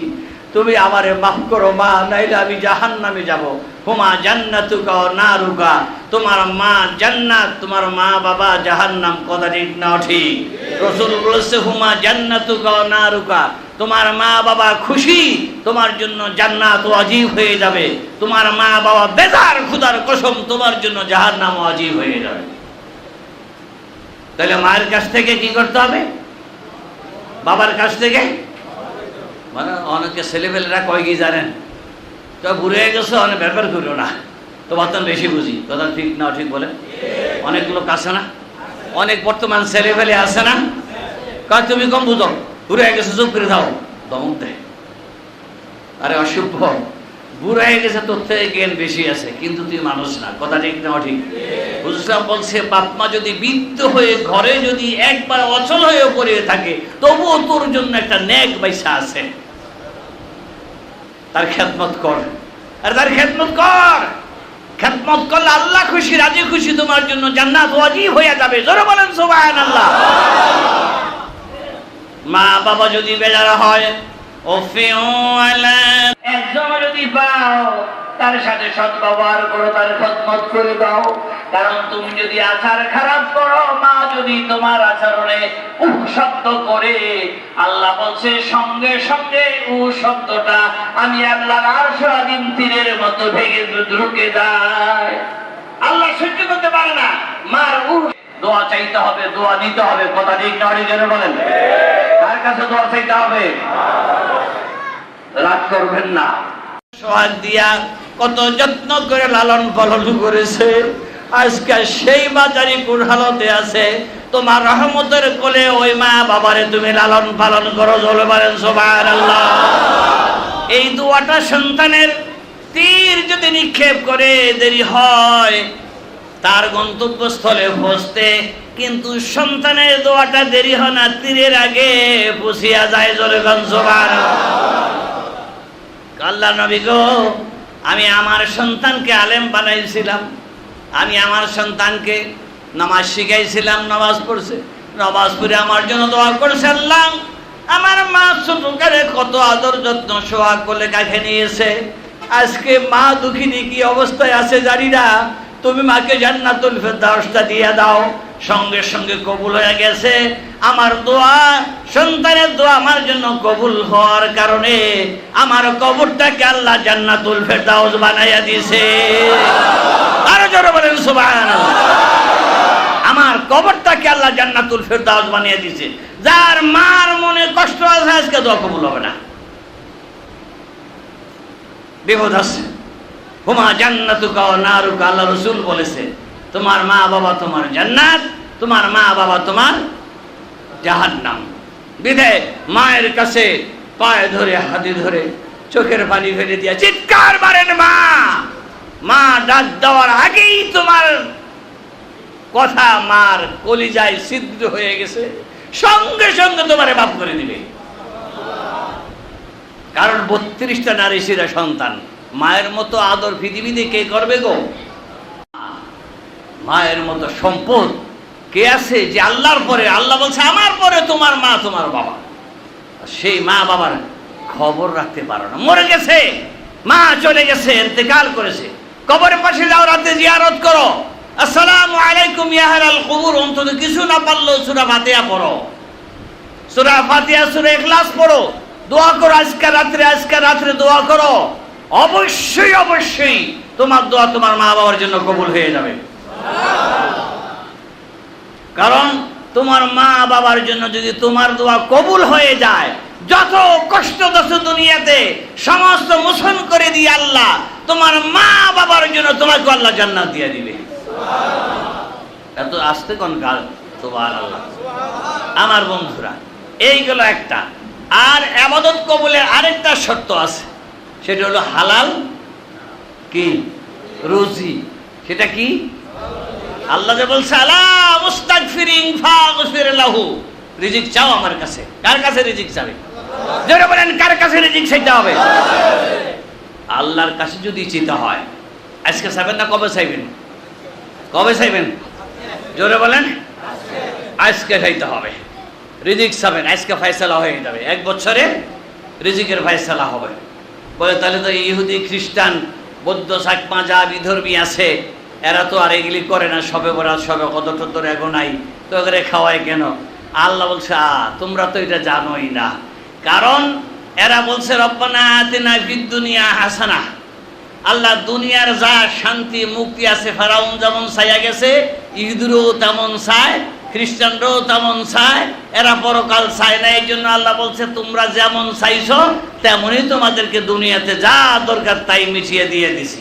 তুমি আমারে মাফ করো মা, নাইলে আমি জাহান্নামে যাব। হুমা জান্নাতুকা ওয়া নারুকা, তোমার মা জান্নাত, তোমার মা বাবা জাহান্নাম। কথা ঠিক না ঠিক? রাসূল বলেছে হুমা জান্নাতুকা ওয়া নারুকা, তোমার মা বাবা খুশি, তোমার জন্য জান্নাত ওয়াজিব হয়ে যাবে, তোমার মা বাবা বেজার, খোদার কসম তোমার জন্য জাহান্নাম ওয়াজিব হয়ে যাবে। তাহলে মায়ের কাছ থেকে কি করতে হবে? বাবার কাছ থেকে। মানে অনেকে ছেলেপেলেরা কয় কি জানেন, তো বুড়ে হয়ে গেছে, অনেক ব্যাপার করিও না, তো বর্তমান বেশি বুঝি। কথা ঠিক না ঠিক বলে? অনেক লোক আছে না, অনেক বর্তমান ছেলেপেলে আছে না, কয় তুমি কম বুঝো, বুড়ে হয়ে গেছে চুপ করে দাও, দমক দেয়। আরে অসভ্য, বুড়ো হয়ে গেছে, তোর থেকে জ্ঞান বেশি আছে, কিন্তু তুই মানুষ না। কথা ঠিক না ঠিক? হুজুর বলছে বাপ মা যদি বৃদ্ধ হয়ে ঘরে যদি একবার অচল হয়ে পড়ে থাকে, তবুও তোর জন্য একটা নেক পয়সা আছে, তার খেদমত কর। আর তার খেদমত কর, খেদমত করলে আল্লাহ খুশি, রাজি খুশি, তোমার জন্য জান্নাত ওয়াজিব হয়ে যাবে। জোরে বলেন সুবহানাল্লাহ। মা বাবা যদি বেজার হয়, একজন যদি পাও তার সাথে সদ্ব্যবহার করো, তার খেদমত করে দাও। কারণ তুমি যদি আচার খারাপ করো, মা যদি তোমার আচরণে উহ শব্দ করে, আল্লাহ বলছে সঙ্গে সঙ্গে উহ শব্দটা আমি আল্লাহর আরশ আযীম তীরের মতো ভেঙে ঢুকে যায়। আল্লাহ সহ্য করতে পারে না মার উহ। দোয়া চাইতে হবে, দোয়া নিতে হবে। কথা ঠিক না ঠিক? বলেন কার কাছে দোয়া চাইতে হবে? রাগ করবেন না। সোহাগ দিয়া কত যত্ন করে লালন পালন করেছে, আজকে সেই বাজারি কোন হালতে আছে। তোমার রহমতের কোলে ওই মা বাবারে তুমি লালন পালন করো। জোরে বলেন সুবহানাল্লাহ। এই দোয়াটা সন্তানের তীর যদি নিক্ষেপ করে দেরি হয় তার গন্তব্যস্থলে পৌঁছতে, কিন্তু সন্তানের দোয়াটা দেরি হয় না, তীরের আগে পৌঁছিয়া যায়। জোরে বলেন সুবহানাল্লাহ। আল্লাহ নবী গো, আমি আমার সন্তানকে আলেম বানাইছিলাম, আমি আমার সন্তানকে নামাজ শিখাইছিলাম, নামাজ পড়ছে, নামাজ পড়ে আমার জন্য দোয়া করেছে। আল্লাহ আমার মা ছোটকালে কত আদর যত্ন সোহাগ কোলে কাছে নিয়েছে, আজকে মা দুঃখিনী কি অবস্থায় আছে জানি না, তুমি মাকে জান্নাতুল ফেরদাউসটা দিয়ে দাও। সঙ্গে সঙ্গে কবুল হয়ে গেছে আমার দোয়া। সন্তানের দোয়া আমার জন্য কবুল হওয়ার কারণে আমার কবরটাকে আল্লাহ জান্নাতুল ফেরদাউস বানাইয়া দিয়েছে। আরো জোরে বলেন সুবহানাল্লাহ। আমার কবরটাকে আল্লাহ জান্নাতুল ফেরদাউস বানিয়ে দিয়েছে। যার মার মনে কষ্ট আছে আজকে দোয়া কবুল হবে না, বিপদ আছে। হুমা জান্নাতুকা ওয়া নারুকা, আল্লাহ রাসূল বলেছে তোমার মা বাবা তোমার জান্নাত, তোমার মা বাবা তোমার জাহান্নাম। বিধায় মায়ের কাছে পায়ে ধরে, হাতে ধরে, চোখের পানি ফেলে দিয়া চিৎকার মারেন মা। মা ডাক দেওয়ার আগেই তোমার কথা মার কলিজায় ছিদ্র হয়ে গেছে, সঙ্গে সঙ্গে তোমারে মাফ করে দিবে। কারণ 32টা নারী ছিল সন্তান। মায়ের মতো আদর পৃথিবীতে কে করবে গো? মায়ের মতো সম্পদ কে আছে যে আল্লাহর পরে? আল্লাহ বলছে আমার পরে তোমার মা তোমার বাবা। সেই মা বাবার খবর রাখতে পারো না, মরে গেছে, মা চলে গেছে, ইন্তেকাল করেছে, কবরের পাশে যাও, রাতে জিয়ারত করো, আসসালামু আলাইকুম ইয়া আহলাল কুবুর। অন্তত কিছু না পারলেও সূরা ফাতিহা পড়ো, সূরা ফাতিহা, সূরা ইখলাস পড়ো, দোয়া করো। আজকে রাত্রে দোয়া করো, অবশ্যই অবশ্যই তোমার দোয়া তোমার মা বাবার জন্য কবুল হয়ে যাবে। কারণ তোমার মা বাবার জন্য যদি তোমার দোয়া কবুল হয়ে যায়, যত কষ্ট দোষ দুনিয়াতে সমস্ত মোচন করে দিয়ে আল্লাহ তোমার মা বাবার জন্য তোমাকে আল্লাহ জান্নাত দিয়ে দিবে। এত আসতে কোন কাল সুবহানাল্লাহ। আমার বন্ধুরা, এইগুলো একটা। আর ইবাদত কবুলের আরেকটা শর্ত আছে, সেটা হলো হালাল কি রুজি। সেটা কি? আল্লাহ যে বলছে আলা মুস্তাগফিরিন ফাগফির লাহু, রিজিক চাও আমার কাছে। কার কাছে রিজিক চাবে? জোরে বলেন, কার কাছে রিজিক চাইতে হবে? আল্লাহর কাছে যদি চিন্তা হয়, আজকে চাইবেন না কবে চাইবেন? কবে চাইবেন? জোরে বলেন, আজকে চাইতে হবে। রিজিক চাবেন, আজকে ফয়সালা হয়ে যাবে, 1 বছরে রিজিকের ফয়সালা হবে। বলে তাহলে তো ইহুদি খ্রিস্টান বৌদ্ধ চাকমা যা বিধর্মী আছে এরা তো আর এগুলি করে না, সবে বরাত সবে কত টতর এগো নাই, তো এগুলো খাওয়ায় কেন? আল্লাহ বলছে তোমরা তো এটা জানোই না, কারণ এরা বলছে রব্বানা আতিনা ফিদ দুনিয়া হাসানা। আল্লাহ দুনিয়ার যা শান্তি মুক্তি আছে, ফেরাউন যেমন চাইয়া গেছে, ইহুদিরও তেমন চায়, খ্রিস্টানরাও তেমন চায়, এরা পরকাল চায় না। এই জন্য আল্লাহ বলছে তোমরা যেমন চাইছো তেমনই তোমাদেরকে দুনিয়াতে যা দরকার তাই মিশিয়ে দিয়ে দিছি।